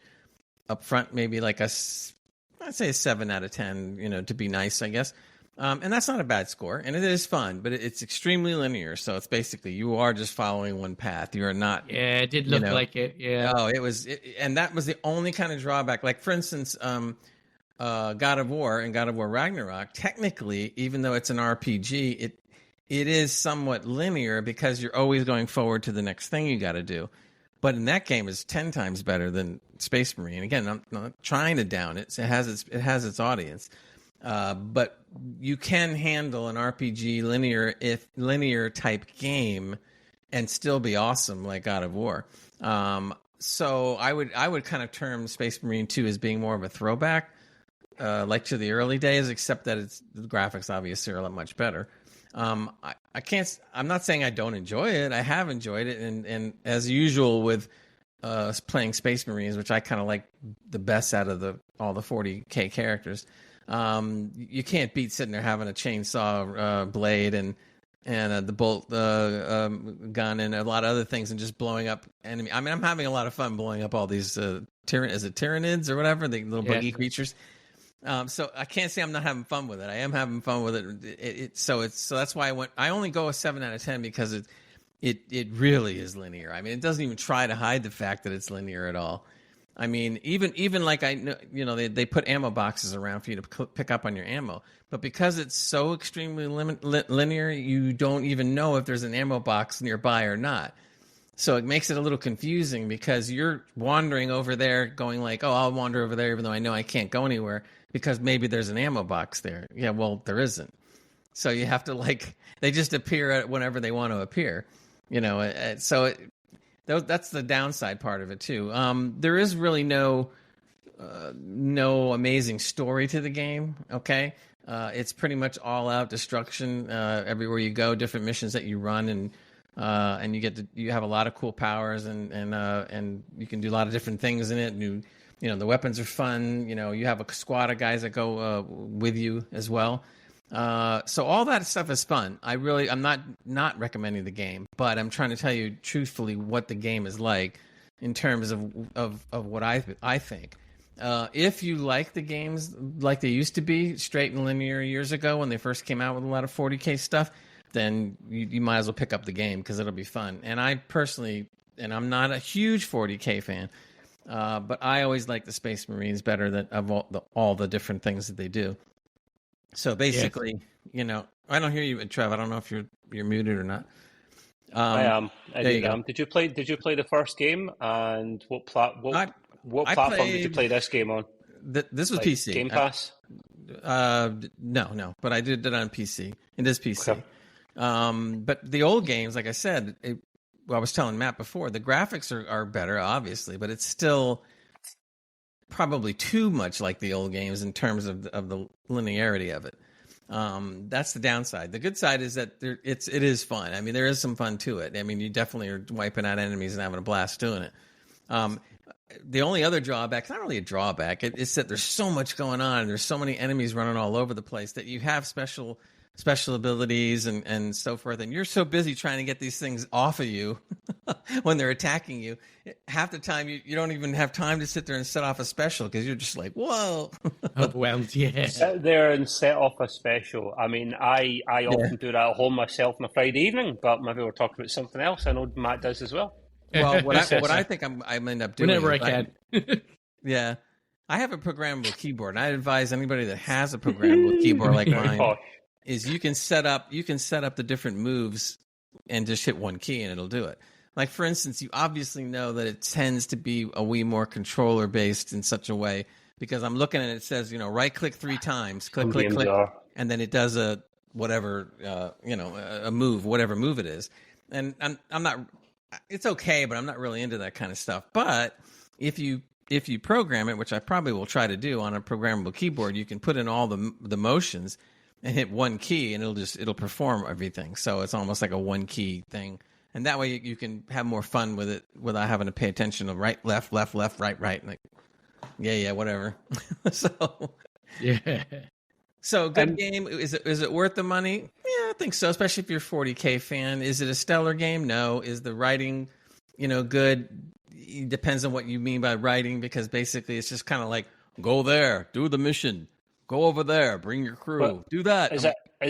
up front maybe like I'd say a 7 out of 10, to be nice, I guess. And that's not a bad score, and it is fun, but it's extremely linear. So it's basically you are just following one path. You are not. Yeah, it did look like it. Yeah. Oh, it was, and that was the only kind of drawback. Like, for instance, God of War and God of War Ragnarok, technically, even though it's an RPG, it is somewhat linear because you're always going forward to the next thing you got to do. But in that game, it's 10 times better than Space Marine. Again, I'm not trying to down it. It has its audience. But you can handle an RPG linear type game and still be awesome, like God of War. So I would kind of term Space Marine 2 as being more of a throwback, like to the early days, except that the graphics obviously are a lot much better. I'm not saying I don't enjoy it. I have enjoyed it, and as usual with playing Space Marines, which I kind of like the best out of all the 40K characters. You can't beat sitting there having a chainsaw blade and the bolt gun and a lot of other things, and just blowing up enemy. I mean, I'm having a lot of fun blowing up all these tyrannids or whatever, the little buggy creatures. So I can't say I'm not having fun with it. I am having fun with it. So that's why I only go a 7 out of 10 because it really is linear. I mean, it doesn't even try to hide the fact that it's linear at all. I mean, even like they put ammo boxes around for you to pick up on your ammo, but because it's so extremely linear, you don't even know if there's an ammo box nearby or not. So it makes it a little confusing because you're wandering over there, going like, "Oh, I'll wander over there," even though I know I can't go anywhere because maybe there's an ammo box there. Yeah, well, there isn't. So you have to they just appear whenever they want to appear, So that's the downside part of it too. There is really no amazing story to the game. Okay, it's pretty much all out destruction everywhere you go. Different missions that you run, and you have a lot of cool powers, and you can do a lot of different things in it. And the weapons are fun. You have a squad of guys that go with you as well. So all that stuff is fun. I'm not recommending the game, but I'm trying to tell you truthfully what the game is like in terms of what I think. If you like the games like they used to be, straight and linear years ago when they first came out with a lot of 40K stuff, then you might as well pick up the game because it'll be fun. And I personally, and I'm not a huge 40K fan, but I always like the Space Marines better than of all the different things that they do. So basically, I don't hear you, Trev. I don't know if you're muted or not. I am. Did you play the first game? And what platform did you play this game on? This was PC. Game Pass? No, but I did it on PC. It is PC. Okay. But the old games, like I said, I was telling Matt before, the graphics are better, obviously, but it's still probably too much like the old games in terms of the linearity of it. That's the downside. The good side is that it is fun. I mean, there is some fun to it. I mean, you definitely are wiping out enemies and having a blast doing it. The only other drawback, not really a drawback, it's that there's so much going on, and there's so many enemies running all over the place that you have special abilities and so forth, and you're so busy trying to get these things off of you when they're attacking you, half the time you don't even have time to sit there and set off a special because you're just like, whoa. Overwhelmed. Yeah, sit there and set off a special. I mean, I often do that at home myself on a Friday evening, but maybe we're talking about something else. I know Matt does as well. Well, what I think I end up doing whenever I can. Yeah, I have a programmable keyboard, and I advise anybody that has a programmable keyboard like mine is you can set up the different moves and just hit one key and it'll do it. Like, for instance, you obviously know that it tends to be a wee more controller based in such a way because I'm looking at it says, right click 3 times, click, and then it does a whatever, a move, whatever move it is. and I'm not. It's okay, but I'm not really into that kind of stuff. But if you program it, which I probably will try to do on a programmable keyboard, you can put in all the motions and hit one key, and it'll perform everything. So it's almost like a one key thing, and that way you can have more fun with it without having to pay attention to right, left, left, left, right, right. Like, yeah, whatever. So yeah. So good game. Is it worth the money? Yeah, I think so. Especially if you're a 40K fan. Is it a stellar game? No. Is the writing, good? It depends on what you mean by writing, because basically it's just kind of like, go there, do the mission, go over there, bring your crew, do that. Is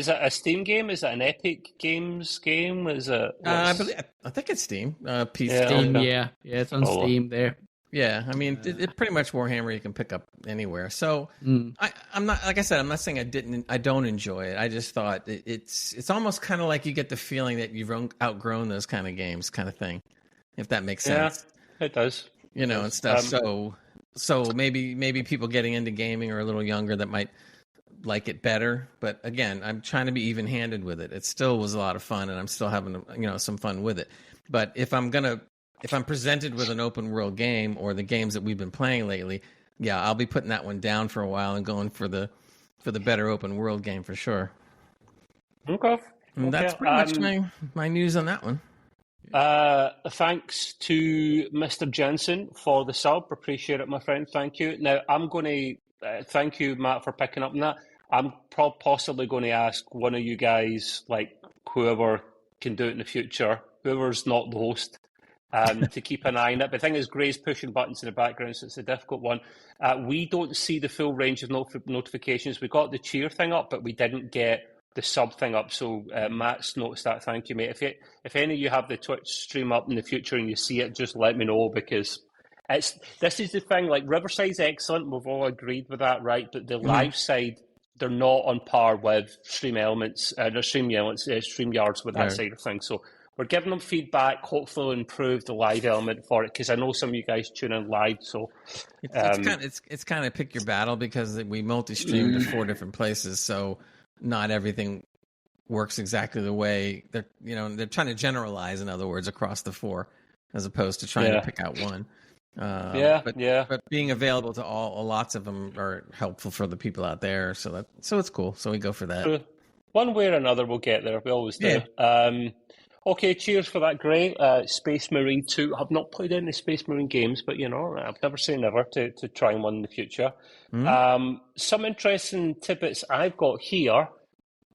it a Steam game? Is it an Epic Games game? Is it? I think it's Steam. PC. Steam, yeah, it's on Steam there. Yeah, I mean, it pretty much Warhammer you can pick up anywhere. So I'm not, like I said, I'm not saying I don't enjoy it. I just thought it's almost kind of like you get the feeling that you've outgrown those kind of games, kind of thing, if that makes sense. Yeah, it does. And stuff. So maybe people getting into gaming are a little younger that might like it better. But again, I'm trying to be even-handed with it. It still was a lot of fun, and I'm still having some fun with it. But if I'm presented with an open world game or the games that we've been playing lately, yeah, I'll be putting that one down for a while and going for the better open world game for sure. Okay. And that's pretty much my news on that one. Thanks to Mr. Jensen for the sub. Appreciate it, my friend. Thank you. Now, I'm going to thank you, Matt, for picking up on that. I'm possibly going to ask one of you guys, like whoever can do it in the future, whoever's not the host, to keep an eye on it. But the thing is, Gray's pushing buttons in the background, so it's a difficult one. We don't see the full range of notifications. We got the cheer thing up, but we didn't get the sub thing up. So Matt's noticed that. Thank you, mate. If any of you have the Twitch stream up in the future and you see it, just let me know, because this is the thing. Like, Riverside's excellent. We've all agreed with that, right? But the live side, they're not on par with StreamYards with that side of things. So we're giving them feedback. Hopefully, we'll improve the live element for it, because I know some of you guys tune in live. So it's kind of pick your battle, because we multi-stream to 4 different places, so not everything works exactly the way they're trying to generalize, in other words, across the 4, as opposed to trying to pick out one. But being available to lots of them are helpful for the people out there. So it's cool. So we go for that. One way or another, we'll get there. We always do. Yeah. Okay, cheers for that, Gray. Space Marine 2. I've not played any Space Marine games, but I've never say never to try one in the future. Some interesting tidbits I've got here.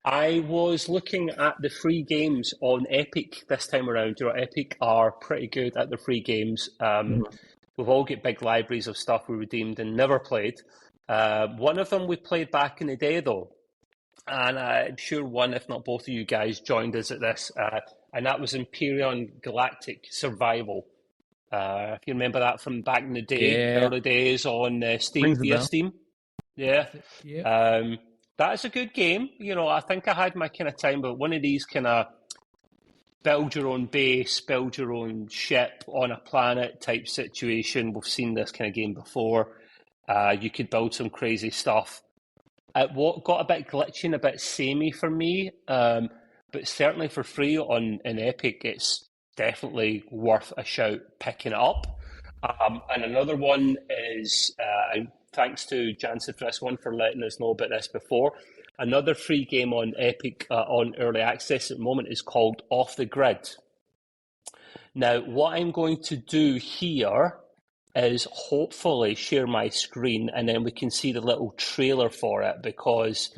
I was looking at the free games on Epic this time around. Epic are pretty good at the free games. We've all got big libraries of stuff we redeemed and never played. One of them we played back in the day, though. And I'm sure one, if not both of you guys, joined us at this. And that was Empyrean Galactic Survival. If you remember that from back in the day, early days on Steam, via Steam. Yeah. That is a good game. I think I had my kind of time, but one of these kind of build your own base, build your own ship on a planet type situation. We've seen this kind of game before. You could build some crazy stuff. It got a bit glitchy and a bit samey for me, but certainly for free in Epic, it's definitely worth a shout picking it up. And another one is, thanks to Jansen for this one for letting us know about this before, another free game on Epic on Early Access at the moment is called Off the Grid. Now, what I'm going to do here is hopefully share my screen, and then we can see the little trailer for it, because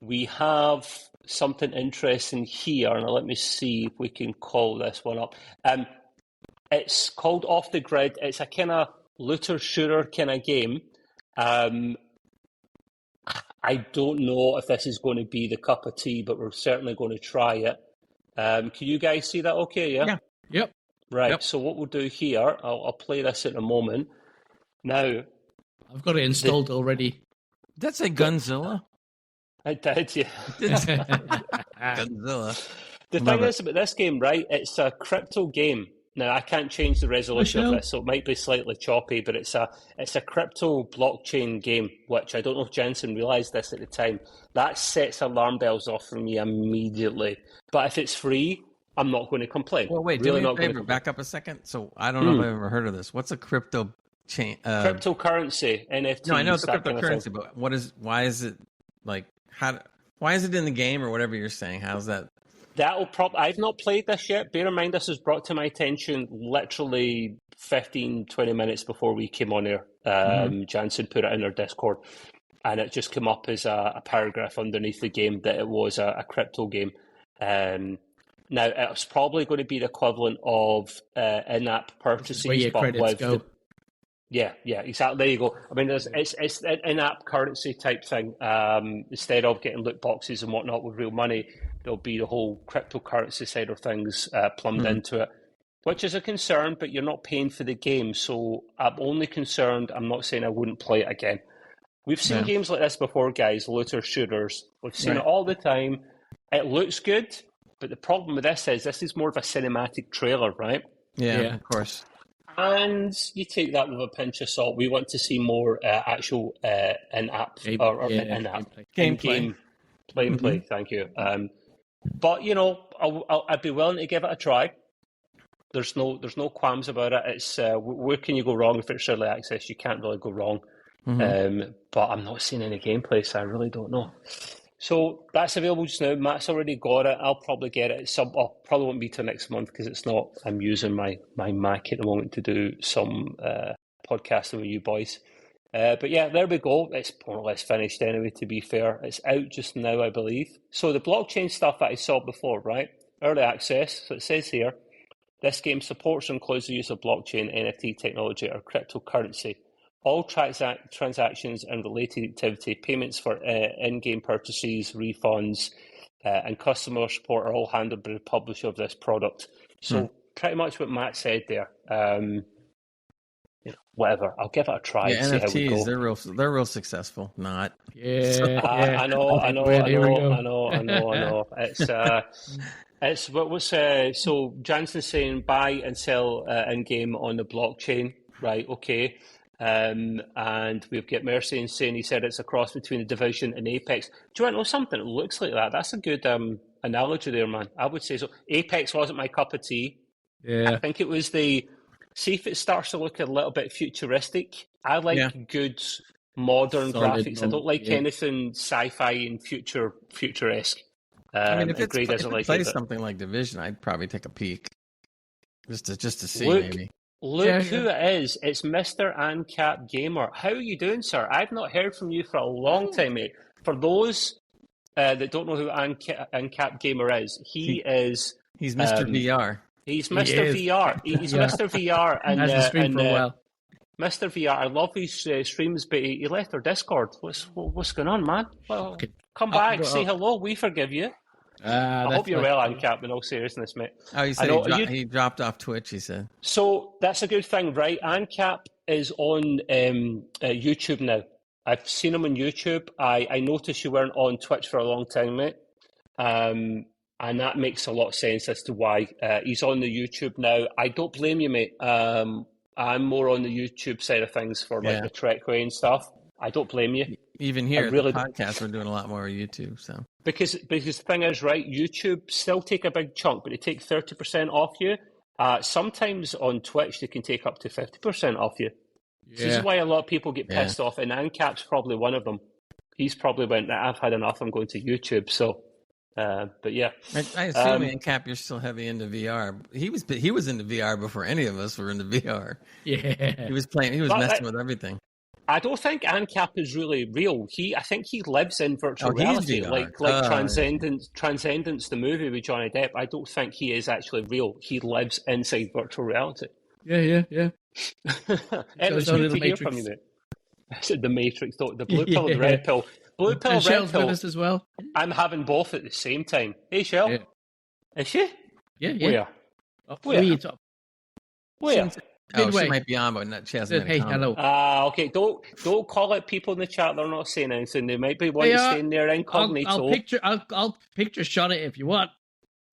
we have something interesting here. And let me see if we can call this one up. It's called Off the Grid. It's a kind of looter shooter kind of game. I don't know if this is going to be the cup of tea, but we're certainly going to try it. Can you guys see that okay, yeah? Yep. Right, yep. So what we'll do here, I'll play this in a moment. Now, I've got it installed already. That's a Gunzilla. I did, yeah. Gunzilla. The thing is about this game, right, it's a crypto game. Now, I can't change the resolution of this, so it might be slightly choppy, but it's a crypto blockchain game, which I don't know if Jensen realised this at the time. That sets alarm bells off for me immediately. But if it's free, I'm not going to complain. Well, wait, really do me not a favor, going to back up a second. So I don't know if I've ever heard of this. What's a crypto chain? Cryptocurrency, NFTs. No, I know it's a that kind of cryptocurrency, thing. but why is it like, why is it in the game or whatever you're saying? How's that? I've not played this yet. Bear in mind, this was brought to my attention literally 15, 20 minutes before we came on air. Jansen put it in our Discord, and it just came up as a paragraph underneath the game that it was a crypto game. Now, it's probably going to be the equivalent of in-app purchases. Where your credits go. Yeah, exactly. There you go. I mean, it's an in-app currency type thing. Instead of getting loot boxes and whatnot with real money, there'll be the whole cryptocurrency side of things plumbed into it, which is a concern, but you're not paying for the game. So I'm only concerned. I'm not saying I wouldn't play it again. We've seen games like this before, guys, looter shooters. We've seen it all the time. It looks good, but the problem with this is more of a cinematic trailer, right? Yeah, of course. And you take that with a pinch of salt. We want to see more actual in-app or in-app gameplay. Gameplay. Thank you. But I'd be willing to give it a try. There's no qualms about it. It's where can you go wrong if it's early access? You can't really go wrong. But I'm not seeing any gameplay, so I really don't know. So that's available just now. Matt's already got it. I'll probably get it. Probably won't be till next month because it's not. I'm using my Mac at the moment to do some podcasting with you boys. But yeah, there we go. It's more or less finished anyway, to be fair. It's out just now, I believe. So the blockchain stuff that I saw before, right? Early access. So it says here, this game supports and includes the use of blockchain, NFT technology, or cryptocurrency. All transactions and related activity, payments for in-game purchases, refunds, and customer support are all handled by the publisher of this product. So pretty much what Matt said there. Whatever, I'll give it a try. Yeah, and see NFTs, how we go. they're real successful. Not. Yeah, I know. It's what was so Jansen's saying buy and sell in-game on the blockchain, right? Okay. And we've got Mercy saying he said it's a cross between the Division and Apex. Do you want to know something? It looks like that. That's a good analogy there, man. I would say so. Apex wasn't my cup of tea. Yeah. I think it was see if it starts to look a little bit futuristic. I like good modern graphics. I don't like anything sci-fi and futuresque. I mean, if it plays something like Division, I'd probably take a peek just to see. Maybe. Look who it is. It's Mr. ANCAP Gamer. How are you doing, sir? I've not heard from you for a long time, mate. For those that don't know who ANCAP Gamer is, he's Mr. VR. He's Mr. VR. He's Mr. VR. And hasn't streamed for a while. Mr. VR, I love his streams, but he left our Discord. What's going on, man? Well, come back, say hello. We forgive you. I hope you're well, ANCAP, in all seriousness, mate. Oh, he said he dropped off Twitch, he said. So that's a good thing, right? ANCAP is on YouTube now. I've seen him on YouTube. I noticed you weren't on Twitch for a long time, mate. And that makes a lot of sense as to why he's on the YouTube now. I don't blame you, mate. I'm more on the YouTube side of things for the Trekway and stuff. I don't blame you. Even here, the podcast, we're doing a lot more YouTube. So because the thing is, right, YouTube still take a big chunk, but they take 30% off you. Sometimes on Twitch, they can take up to 50% off you. Yeah. So this is why a lot of people get pissed off, and ANCAP's probably one of them. He's probably went, I've had enough, I'm going to YouTube. So, but yeah. I assume, ANCAP, you're still heavy into VR. He was into VR before any of us were into VR. Yeah. He was messing with everything. I don't think ANCAP is really real. I think he lives in virtual reality, like Transcendence, the movie with Johnny Depp. I don't think he is actually real. He lives inside virtual reality. Yeah. It was good to hear from you, mate. I said the Matrix, the blue pill or the red pill. Blue pill, Shell's red pill. With us as well. I'm having both at the same time. Hey, Shell. Yeah. Is she? Yeah. Where? Where? She might be on, but she hasn't. Hey, hello. Okay. Don't call it people in the chat. They're not saying anything. They might be wanting to stay in there incognito. I'll picture shot it if you want.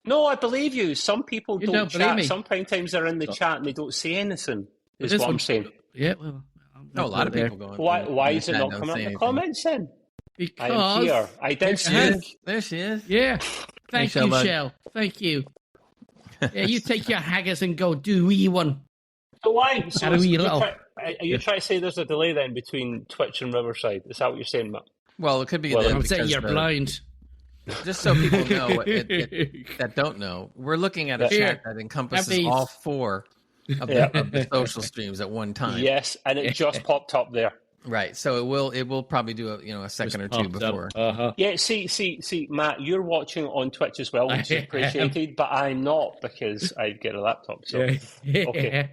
No, I believe you. Some people You don't don't believe chat. me? Sometimes they're in the chat and they don't say anything, is This what I'm one- saying. Yeah, well, No, a lot of people go Why in the is it chat not don't coming up say in the anything. comments then? because I am here. I There did she is. speak. There she is. Yeah. Thank Shell you, Bug. Shell. Thank you. Yeah, you take your haggis and go do wee one. So why? So Are you trying to say there's a delay then between Twitch and Riverside? Is that what you're saying, Matt? Well, it could be Well, that I'm saying because you're blind. just so people know that don't know, we're looking at a chat that encompasses all 4 of the social streams at one time. Yes, and it just popped up there. Right. So it will probably do a second or two before. Yeah, see, Matt, you're watching on Twitch as well, which is appreciated, but I'm not because I get a laptop. So okay.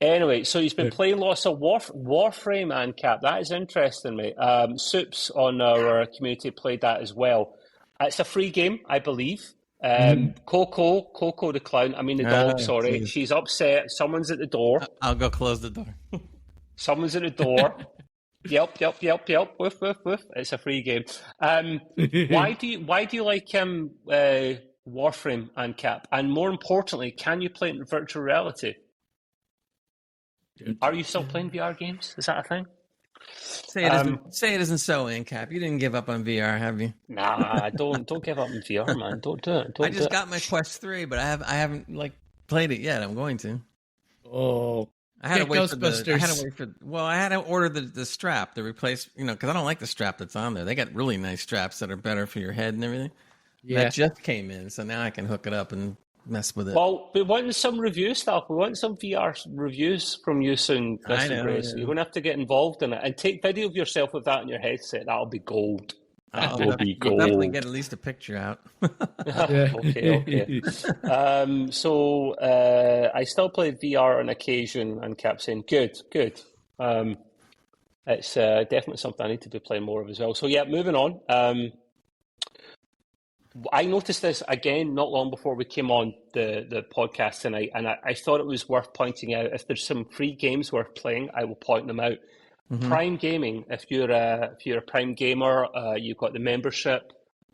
Anyway, so he's been playing lots of Warframe and Cap. That is interesting, mate. Soups on our community played that as well. It's a free game, I believe. Coco the clown. I mean the dog. Sorry, geez. she's upset. Someone's at the door. I'll go close the door. Someone's at the door. Yelp. Woof, woof, woof. It's a free game. Why do you like Warframe and Cap? And more importantly, can you play it in virtual reality? Are you still playing VR games? Is that a thing? Say it isn't so, Incap. You didn't give up on VR, have you? Nah, don't give up on VR, man. Don't do it. I just got my Quest 3, but I haven't played it yet. I'm going to. Oh, I had to wait Ghostbusters. I had to order the strap to replace, because I don't like the strap that's on there. They got really nice straps that are better for your head and everything. Yeah. That just came in, so now I can hook it up and mess with it. Well, we want some review stuff. We want some VR reviews from you soon, Chris and Grace. You're going to have to get involved in it and take video of yourself with that in your headset. That'll be gold. That'll be gold. Definitely get at least a picture out. Okay. So I still play VR on occasion, and kept saying, good. It's definitely something I need to be playing more of as well. So yeah, moving on. I noticed this again not long before we came on the podcast tonight, and I thought it was worth pointing out. If there's some free games worth playing, I will point them out. Mm-hmm. Prime Gaming. If you're a Prime gamer, you've got the membership.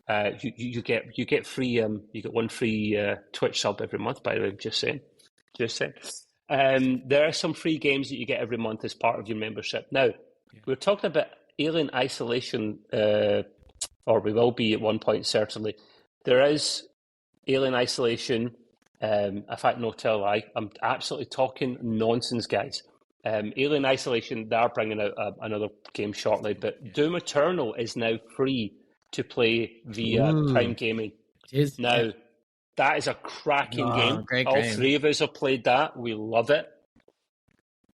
You get free. You get one free Twitch sub every month. By the way, just saying. There are some free games that you get every month as part of your membership. Now, we're talking about Alien Isolation, or we will be at one point certainly. There is Alien Isolation. In fact, no tell lie. I'm absolutely talking nonsense, guys. Alien Isolation, they are bringing out another game shortly, but Doom Eternal is now free to play via Prime Gaming. It is. Now, that is a cracking game. Great All game. 3 of us have played that. We love it.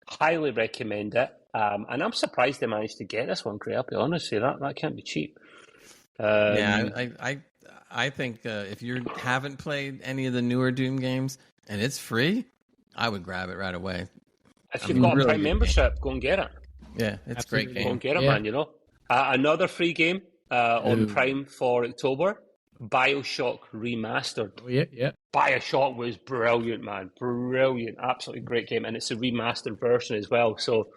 Highly recommend it. And I'm surprised they managed to get this one, Gray. I'll be honest with you, that can't be cheap. I think if you haven't played any of the newer Doom games and it's free, I would grab it right away. If you've got a Prime membership, go and get it. Yeah, it's a great game. Go and get it, man, Another free game on Prime for October, BioShock Remastered. Oh, yeah. BioShock was brilliant, man. Brilliant. Absolutely great game. And it's a remastered version as well. So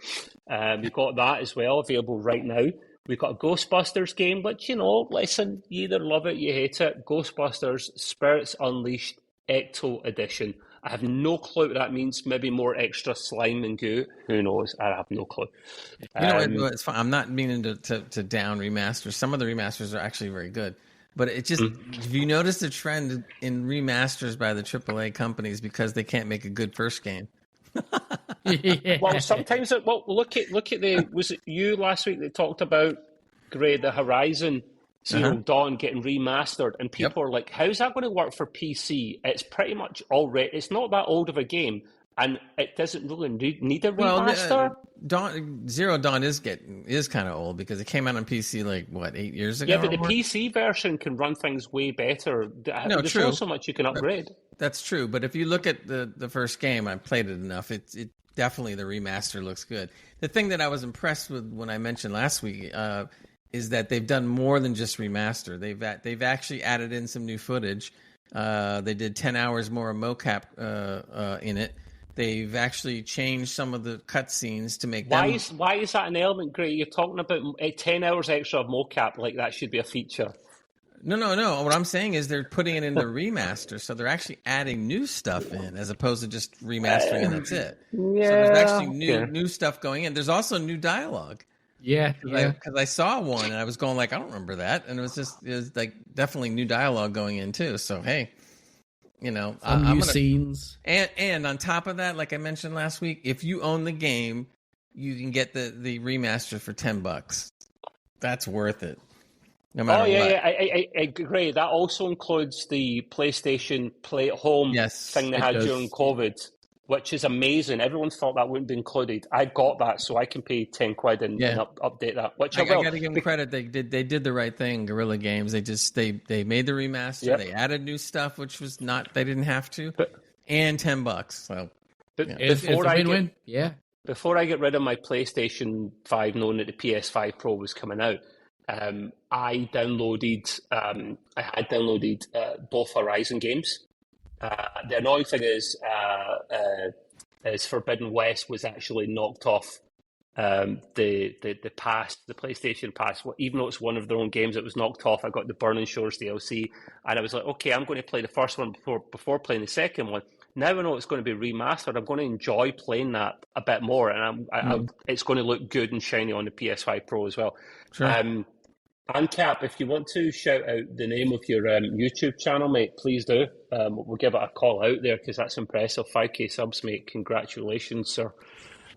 we've got that as well available right now. We've got a Ghostbusters game, which, listen, you either love it, you hate it. Ghostbusters Spirits Unleashed Ecto Edition. I have no clue what that means. Maybe more extra slime and goo. Who knows? I have no clue. It's fine. I'm not meaning to down remasters. Some of the remasters are actually very good. But it just, if you notice the trend in remasters by the AAA companies because they can't make a good first game. Well, sometimes, look at was it you last week that talked about, Gray, the Horizon Zero Dawn getting remastered, and people are like, how's that going to work for PC? It's pretty much already, it's not that old of a game, and it doesn't really need a remaster. Zero Dawn is kind of old because it came out on PC 8 years ago. Yeah, but the PC version can run things way better. There's not so much you can upgrade. That's true, but if you look at the first game, I played it enough. It definitely, the remaster looks good. The thing that I was impressed with when I mentioned last week is that they've done more than just remaster. They've actually added in some new footage. They did 10 hours more of mocap in it. They've actually changed some of the cutscenes to make them... Why is that an element, Gray? You're talking about 10 hours extra of mocap, like that should be a feature. No. What I'm saying is they're putting it in the remaster, so they're actually adding new stuff in as opposed to just remastering and that's it. Yeah. So there's actually new stuff going in. There's also new dialogue. Yeah. Because I saw one and I was going like, I don't remember that, and it was like definitely new dialogue going in too. So hey, new scenes. And on top of that, like I mentioned last week, if you own the game, you can get the remaster for $10. That's worth it. No matter what. Yeah, I agree. That also includes the PlayStation Play at Home thing they had during COVID, which is amazing. Everyone thought that wouldn't be included. I got that, so I can pay £10 and update that. Which I will. I got to give them credit. They did the right thing. Guerrilla Games. They made the remaster. Yep. They added new stuff, which was not they didn't have to, and $10. So before I get rid of my PlayStation 5, knowing that the PS5 Pro was coming out, I had downloaded both Horizon games. The annoying thing is Forbidden West was actually knocked off the pass, the PlayStation Pass. Even though it's one of their own games, it was knocked off. I got the Burning Shores DLC, and I was like, okay, I'm going to play the first one before playing the second one. Now I know it's going to be remastered. I'm going to enjoy playing that a bit more, and it's going to look good and shiny on the PS5 Pro as well. Sure. Cap, if you want to shout out the name of your YouTube channel, mate, please do. We'll give it a call out there because that's impressive. 5K subs, mate. Congratulations, sir.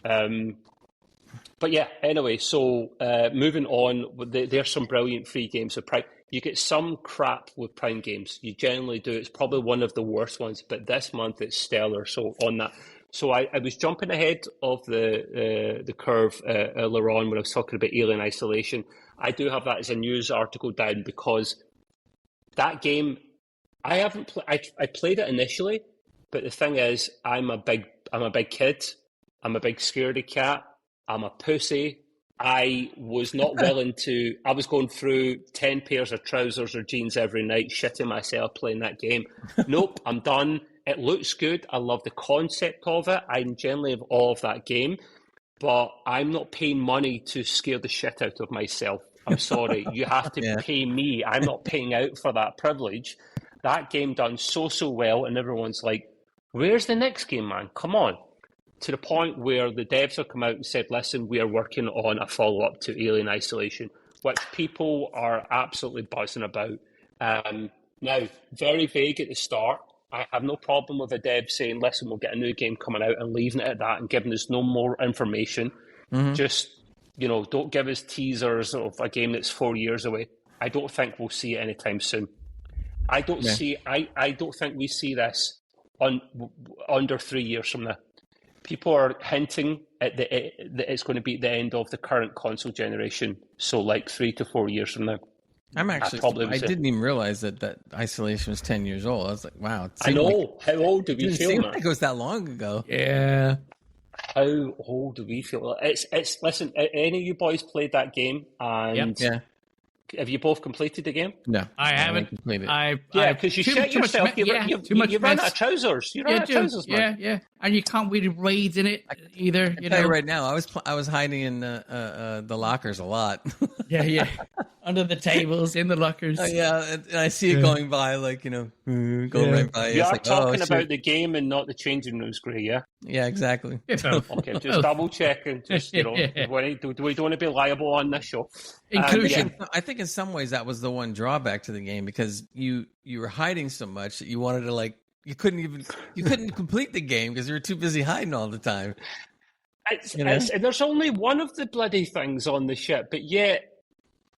But yeah, anyway, so moving on, there's some brilliant free games with Prime. You get some crap with Prime games. You generally do. It's probably one of the worst ones, but this month it's stellar. So on that. So I was jumping ahead of the curve earlier on when I was talking about Alien Isolation. I do have that as a news article down because that game, I haven't. I played it initially, but the thing is, I'm a big kid. I'm a big scaredy cat. I'm a pussy. I was not willing to. I was going through 10 pairs of trousers or jeans every night, shitting myself playing that game. Nope, I'm done. It looks good. I love the concept of it. I generally have all of that game. But I'm not paying money to scare the shit out of myself. I'm sorry. You have to pay me. I'm not paying out for that privilege. That game done so well, and everyone's like, where's the next game, man? Come on. To the point where the devs have come out and said, listen, we are working on a follow-up to Alien Isolation, which people are absolutely buzzing about. Now, very vague at the start. I have no problem with a dev saying, listen, we'll get a new game coming out and leaving it at that and giving us no more information. Mm-hmm. Just, don't give us teasers of a game that's 4 years away. I don't think we'll see it anytime soon. I don't think we see this under 3 years from now. People are hinting at that it's going to be the end of the current console generation. So like 3 to 4 years from now. I didn't even realize that Isolation was 10 years old. I was like, wow. I know. How old do we feel, man? Like it was that long ago. Yeah. How old do we feel? It's listen, any of you boys played that game? And have you both completed the game? No. I haven't completed. Because you shit yourself. You run out of trousers. You run out of trousers, man. Yeah. And you can't really raid in it either. I tell you right now, I was hiding in the lockers a lot. Yeah. Under the tables, in the lockers. And I see it going by, going right by. You are talking about the game and not the changing rooms, Gray, yeah? Yeah, exactly. Okay, just double checking. Just, do we don't want to be liable on this show? Inclusion. I think in some ways that was the one drawback to the game because you were hiding so much that you wanted to you couldn't complete the game because you were too busy hiding all the time. And there's only one of the bloody things on the ship, but yet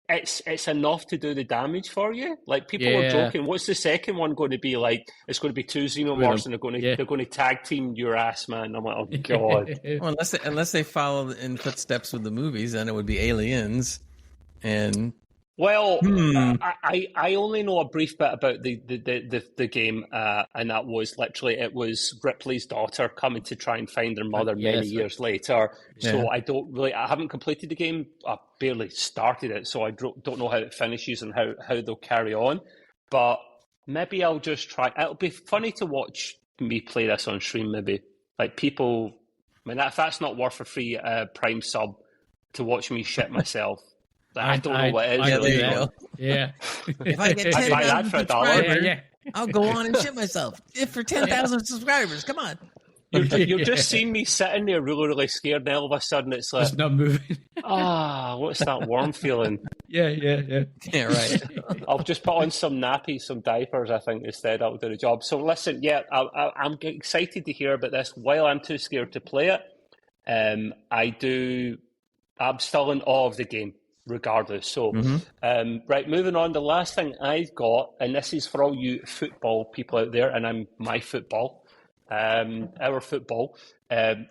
it's enough to do the damage for you. Like people are joking. What's the second one going to be like? It's going to be 2 xenomorphs, and they're going to tag team your ass, man. I'm like, oh god. Well, unless they follow in footsteps with the movies, then it would be Aliens. And I only know a brief bit about the game, and that was literally it was Ripley's daughter coming to try and find her mother many years later. So I haven't completed the game. I barely started it, so I don't know how it finishes and how they'll carry on. But maybe I'll just try. It'll be funny to watch me play this on stream. Maybe like people. I mean, if that's not worth a free Prime sub to watch me shit myself. I don't know what it is. I Really. do that. Yeah. If I get I'd buy that 10,000 for $1. subscribers, I'll go on and shit myself. If for 10,000 subscribers, come on. You're just seeing me sitting there really, really scared, and all of a sudden it's like, Just not moving. what's that warm feeling? Yeah, right. I'll just put on some nappies, some diapers, I think, instead. That'll do the job. So listen, I'm excited to hear about this. While I'm too scared to play it, I'm still in awe of the game, regardless. So, right, moving on. The last thing I've got, and this is for all you football people out there, and I'm my football. Our football,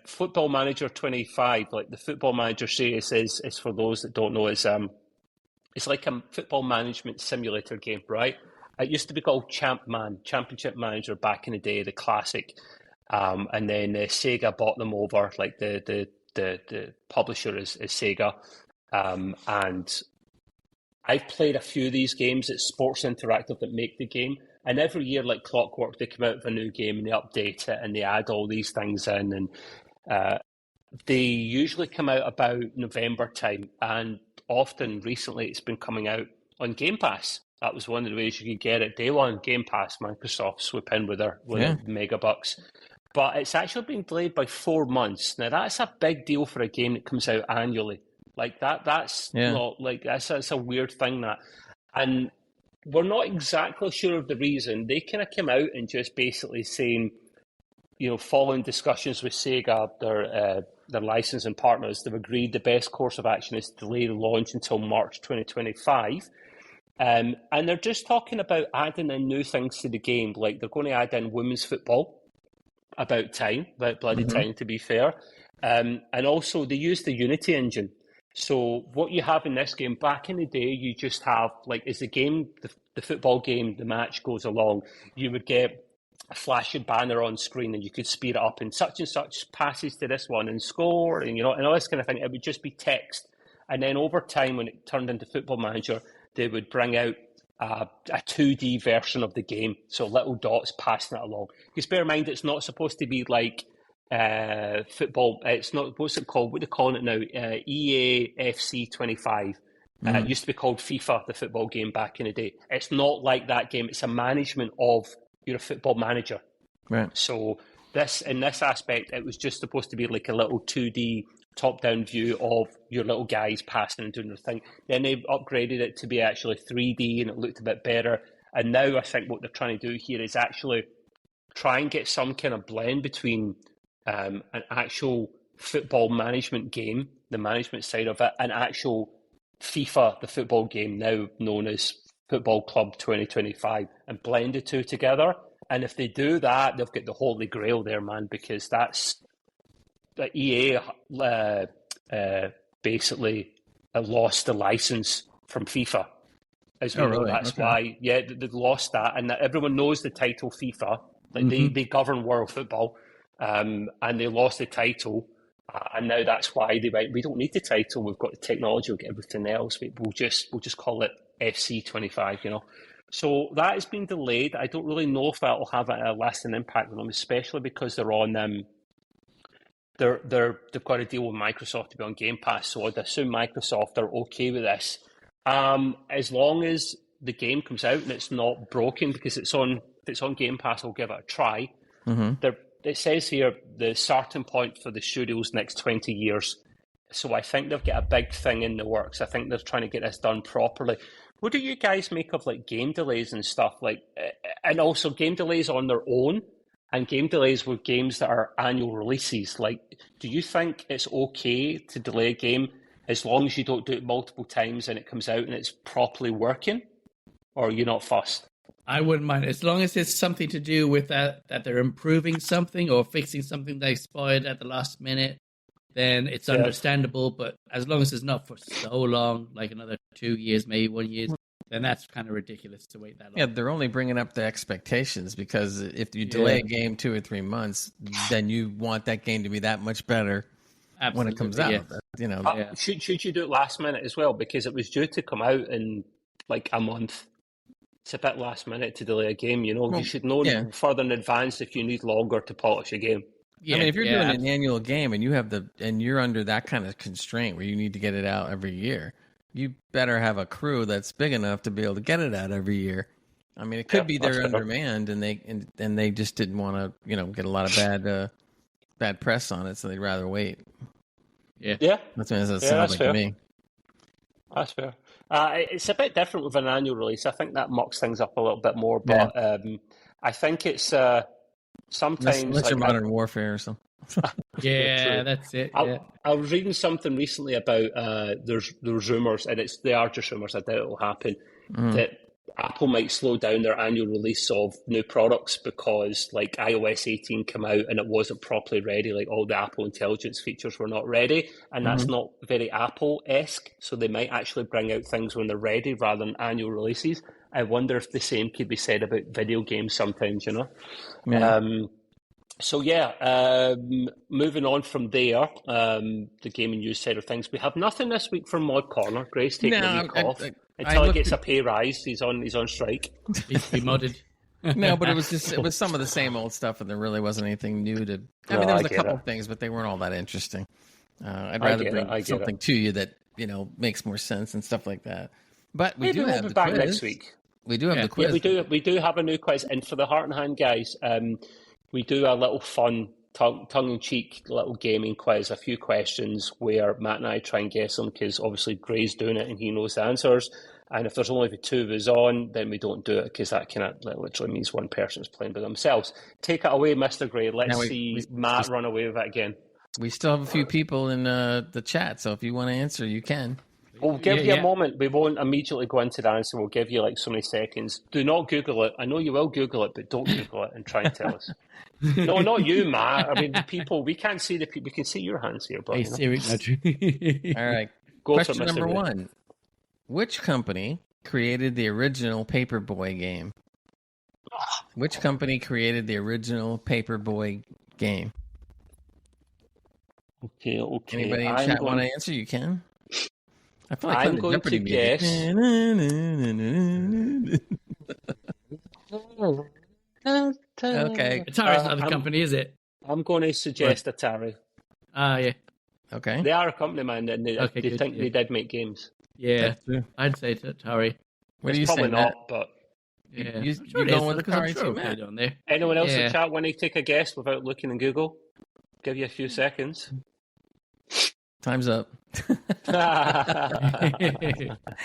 Football Manager 25, like the Football Manager series is for those that don't know, it's like a football management simulator game, right? It used to be called Championship Manager back in the day, the classic, and then Sega bought them over. Like the publisher is Sega, and I've played a few of these games at Sports Interactive that make the game. And every year, like clockwork, they come out with a new game and they update it and they add all these things in. And they usually come out about November time. And often, recently, it's been coming out on Game Pass. That was one of the ways you could get it. Day one, Game Pass, Microsoft swoop in with their mega bucks. But it's actually been delayed by 4 months. Now, that's a big deal for a game that comes out annually. Like that's not like that's a weird thing that. And we're not exactly sure of the reason. They kind of came out and just basically saying, following discussions with Sega, their licensing partners, they've agreed the best course of action is to delay the launch until March 2025. And they're just talking about adding in new things to the game, like they're going to add in women's football. About bloody time, to be fair. And also, they use the Unity engine. So what you have in this game, back in the day, you just have, like, as the game, the football game, the match goes along, you would get a flashing banner on screen and you could speed it up and such passes to this one and score and, and all this kind of thing. It would just be text. And then over time, when it turned into Football Manager, they would bring out a 2D version of the game. So little dots passing it along. Because bear in mind, it's not supposed to be like football. It's not, what's it called? What are they calling it now? EAFC 25. It used to be called FIFA, the football game back in the day. It's not like that game. It's a management of your football manager. Right. So in this aspect, it was just supposed to be like a little 2D top-down view of your little guys passing and doing their thing. Then they upgraded it to be actually 3D and it looked a bit better. And now I think what they're trying to do here is actually try and get some kind of blend between an actual football management game, the management side of it, and actual FIFA, the football game now known as Football Club 2025, and blend the two together. And if they do that, they've got the holy grail there, man, because that's the EA basically lost the license from FIFA. As we know, really? That's why, they lost that, and everyone knows the title FIFA. Like they govern world football, and they lost the title, and now that's why they went, we don't need the title. We've got the technology. We'll get everything else. We'll just call it FC 25. So that has been delayed. I don't really know if that will have a lasting impact on them, especially because they're on they've got to deal with Microsoft to be on Game Pass. So I'd assume Microsoft are okay with this, as long as the game comes out and it's not broken, because if it's on Game Pass, I'll give it a try. It says here the starting point for the studio's next 20 years. So I think they've got a big thing in the works. I think they're trying to get this done properly. What do you guys make of like game delays and stuff, like, and also game delays on their own and game delays with games that are annual releases? Like, do you think it's okay to delay a game as long as you don't do it multiple times and it comes out and it's properly working, or are you not fussed? I wouldn't mind, as long as it's something to do with that they're improving something or fixing something they spoiled at the last minute, then it's understandable. But as long as it's not for so long, like another 2 years, maybe 1 year, then that's kind of ridiculous to wait that long. Yeah, they're only bringing up the expectations, because if you delay a game 2 or 3 months, then you want that game to be that much better when it comes out. Should you do it last minute as well? Because it was due to come out in like a month. It's a bit last minute to delay a game, you should know further in advance if you need longer to polish a game. Yeah, I mean, if you're doing an annual game and you're under that kind of constraint where you need to get it out every year, you better have a crew that's big enough to be able to get it out every year. I mean, it could be they're on demand, and they just didn't want to, get a lot of bad press on it, so they'd rather wait. Yeah. That's what it sounds like to me. That's fair. It's a bit different with an annual release. I think that mucks things up a little bit more, but I think it's sometimes unless you're Modern Warfare or something. Yeah, that's it. Yeah. I was reading something recently about there's rumours, and they are just rumours. I doubt it will happen that Apple might slow down their annual release of new products because, like, iOS 18 came out and it wasn't properly ready. Like, all the Apple Intelligence features were not ready, and that's not very Apple-esque. So they might actually bring out things when they're ready rather than annual releases. I wonder if the same could be said about video games sometimes. Yeah. So moving on from there, the gaming news side of things, we have nothing this week from Mod Corner. Gray's taking a week off until he gets a pay rise. He's on strike. He modded. No, but it was some of the same old stuff, and there really wasn't anything new to. I mean, there was a couple of things, but they weren't all that interesting. I'd rather bring something to you that makes more sense and stuff like that. But we do have the back quiz next week. We do have the quiz. Yeah, we do have a new quiz, and for the Heart and Hand guys, we do a little fun, tongue-in-cheek little gaming quiz, a few questions where Matt and I try and guess them because obviously Gray's doing it and he knows the answers. And if there's only the two of us on, then we don't do it because that kind of literally means one person's playing by themselves. Take it away, Mr. Gray. Let's see Matt run away with it again. We still have a few people in the chat, so if you want to answer, you can. We'll give you a moment. We won't immediately go into the answer. We'll give you like so many seconds. Do not Google it. I know you will Google it, but don't Google it and try and tell us. No, not you, Matt. I mean, the people, we can't see the people. We can see your hands here, but All right. Question number 1. Which company created the original Paperboy game? Which company created the original Paperboy game? Okay. Anybody in chat want to answer? You can. I feel like I'm going to guess. Okay. Atari's not the company, is it? I'm going to suggest Atari. Yeah. Okay. They are a company, man, and they think they did make games. Yeah, I'd say Atari. What do you probably say, not, Matt? but you're going with Atari too, Matt. On there. Anyone else in the chat want to take a guess without looking in Google? Give you a few seconds. Time's up. I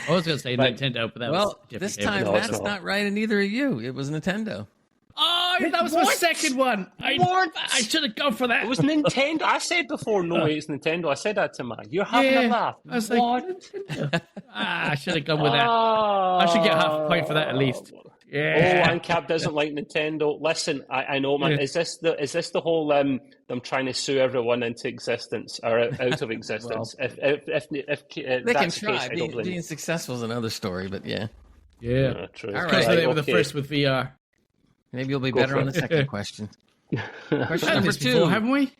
was going to say Nintendo, but that was this time that's not right, and neither are you. It was Nintendo. Oh, that was my second one. I should have gone for that. It was Nintendo. I said before, no way, it's Nintendo. I said that to man. You're having a laugh. I was like, Nintendo. I should have gone with that. I should get half a point for that at least. Yeah. Oh, Ancap doesn't like Nintendo. Listen, I know, man. Is this the whole them trying to sue everyone into existence or out of existence? Well, if they can try. Being successful is another story, but yeah. True. All because they were the first with VR. Maybe you'll be better on the second question. Question number 2, before, haven't we?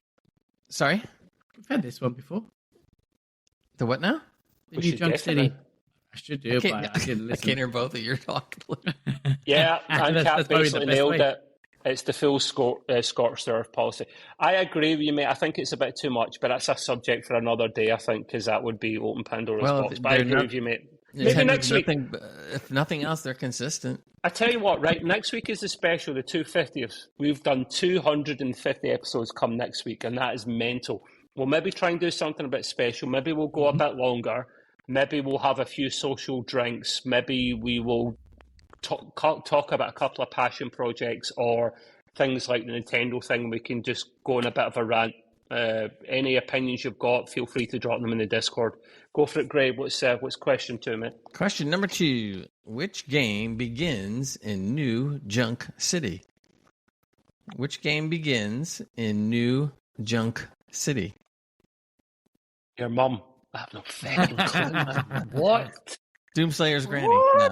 Sorry, we've had this one before. The what now? The New Junk City. I should do, but I didn't listen. I can't hear both of your talk. Yeah, Ancap basically nailed it. It's the full scorched earth policy. I agree with you, mate. I think it's a bit too much, but that's a subject for another day, I think, because that would be open Pandora's box. But I agree with you, mate. Maybe next week. If nothing else, they're consistent. I tell you what, right? Next week is the special, the 250th. We've done 250 episodes come next week, and that is mental. We'll maybe try and do something a bit special. Maybe we'll go a bit longer. Maybe we'll have a few social drinks. Maybe we will talk about a couple of passion projects or things like the Nintendo thing. We can just go on a bit of a rant. Any opinions you've got, feel free to drop them in the Discord. Go for it, Gray. What's question 2, mate? Question number 2. Which game begins in New Junk City? Which game begins in New Junk City? Your mum. I have no fucking clue. What? Doomslayer's granny. No.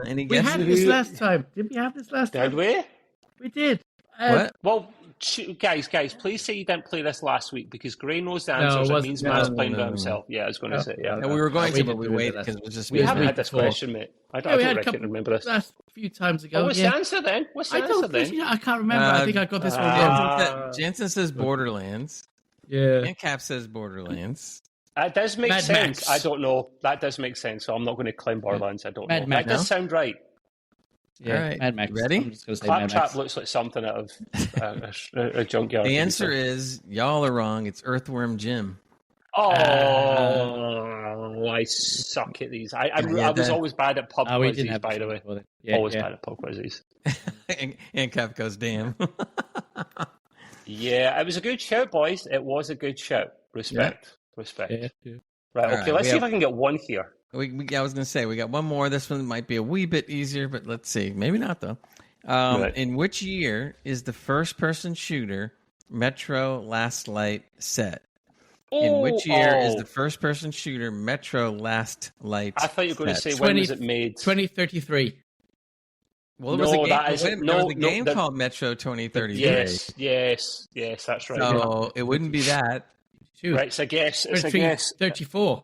Any guesses? We had this last time. Did we have this last time? Did we? We did. What? Well, guys, please say you didn't play this last week because Gray knows the answers. It means Matt's playing by himself. Yeah, I was going to say. Yeah, we were going to, but we waited because it was just. We haven't had this question, mate. I don't remember this. Last few times ago. What's the answer then? I can't remember. I think I got this one wrong. Jansen says Borderlands. Yeah. And Cap says Borderlands. That does make Mad sense. Max. I don't know. That does make sense. So I'm not going to claim Borderlands. I don't Mad know. Max. That does sound right. Yeah, All right. Mad Max. Ready? I'm just going to say Mad Claptrap Max. looks like something out of a junkyard. The answer is y'all are wrong. It's Earthworm Jim. Oh, I suck at these. I was always bad at pub quizzes, by the way. Always bad at pub quizzes. and Kev goes, damn. Yeah, it was a good show, boys. It was a good show. Respect. Yeah. Right, okay, let's see if I can get one here. I was going to say, we got one more. This one might be a wee bit easier, but let's see. Maybe not, though. Right. In which year is the first-person shooter Metro Last Light set? In which year is the first-person shooter Metro Last Light I thought you were going to say, 20, when was it made? 2033. Well, there was a game called Metro 2033. Yes, that's right. So it wouldn't be that. Shoot. Right, it's a guess. 34.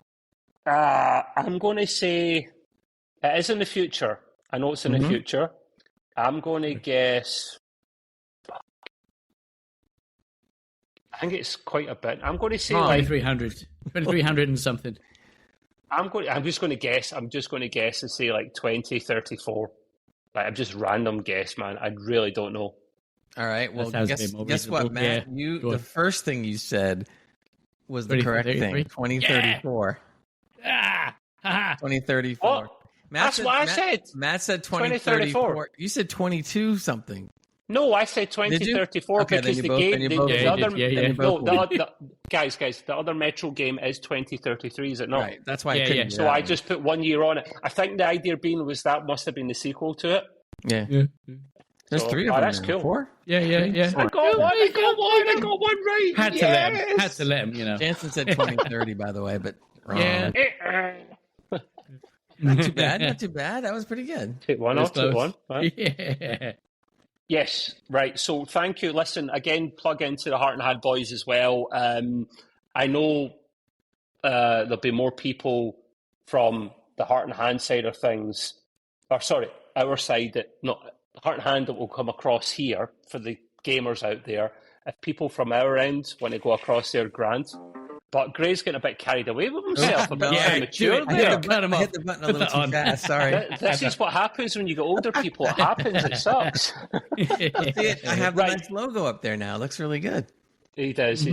I'm going to say it is in the future. I know it's in the future. I'm going to guess. I think it's quite a bit. I'm going to say 2300. 2300 and something. I'm just going to guess. I'm just going to guess and say like 2034. Like, I'm just random guess, man. I really don't know. All right. Well, guess what, Matt? Yeah. The first thing you said was the correct thing. 2034. Yeah. 2034. What? That's what I said. Matt said 2034. You said 22 something. No, I said 2034 because the game. Guys, the other Metro game is 2033, is it not? Right, that's why I couldn't. So I just put 1 year on it. I think the idea being was that must have been the sequel to it. Yeah. There's three of them. That's cool. 4? Yeah. I got one right. Had to let him, you know. Jansen said 2030, by the way, but wrong. Yeah. Not too bad. That was pretty good. Take one off, take one. Right? Yeah. Yes, right. So thank you. Listen, again, plug into the Heart and Hand boys as well. I know there'll be more people from the Heart and Hand side of things, or sorry, our side, that not Heart and Hand, that will come across here for the gamers out there. If people from our end want to go across there, grand. But Gray's getting a bit carried away with himself, a bit premature there. I hit the button a little too fast, sorry. This is what happens when you get older people. It happens, it sucks. I have the nice logo up there now. It looks really good. He does.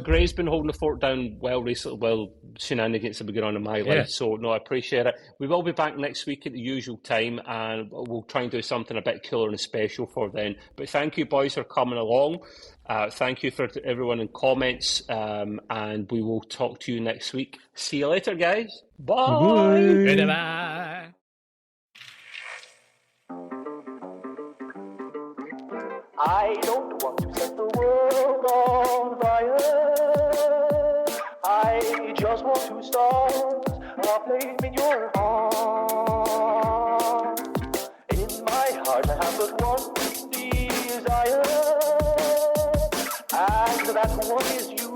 Gray's been holding the fort down well recently. Well, shenanigans have been going on in my life, so no, I appreciate it. We will be back next week at the usual time, and we'll try and do something a bit cooler and special for then. But thank you, boys, for coming along. Thank you for everyone in comments, and we will talk to you next week. See you later, guys. Bye. Bye. I don't want to set the world on fire. I just want to start a flame in your heart. In my heart I have but one desire, and that one is you.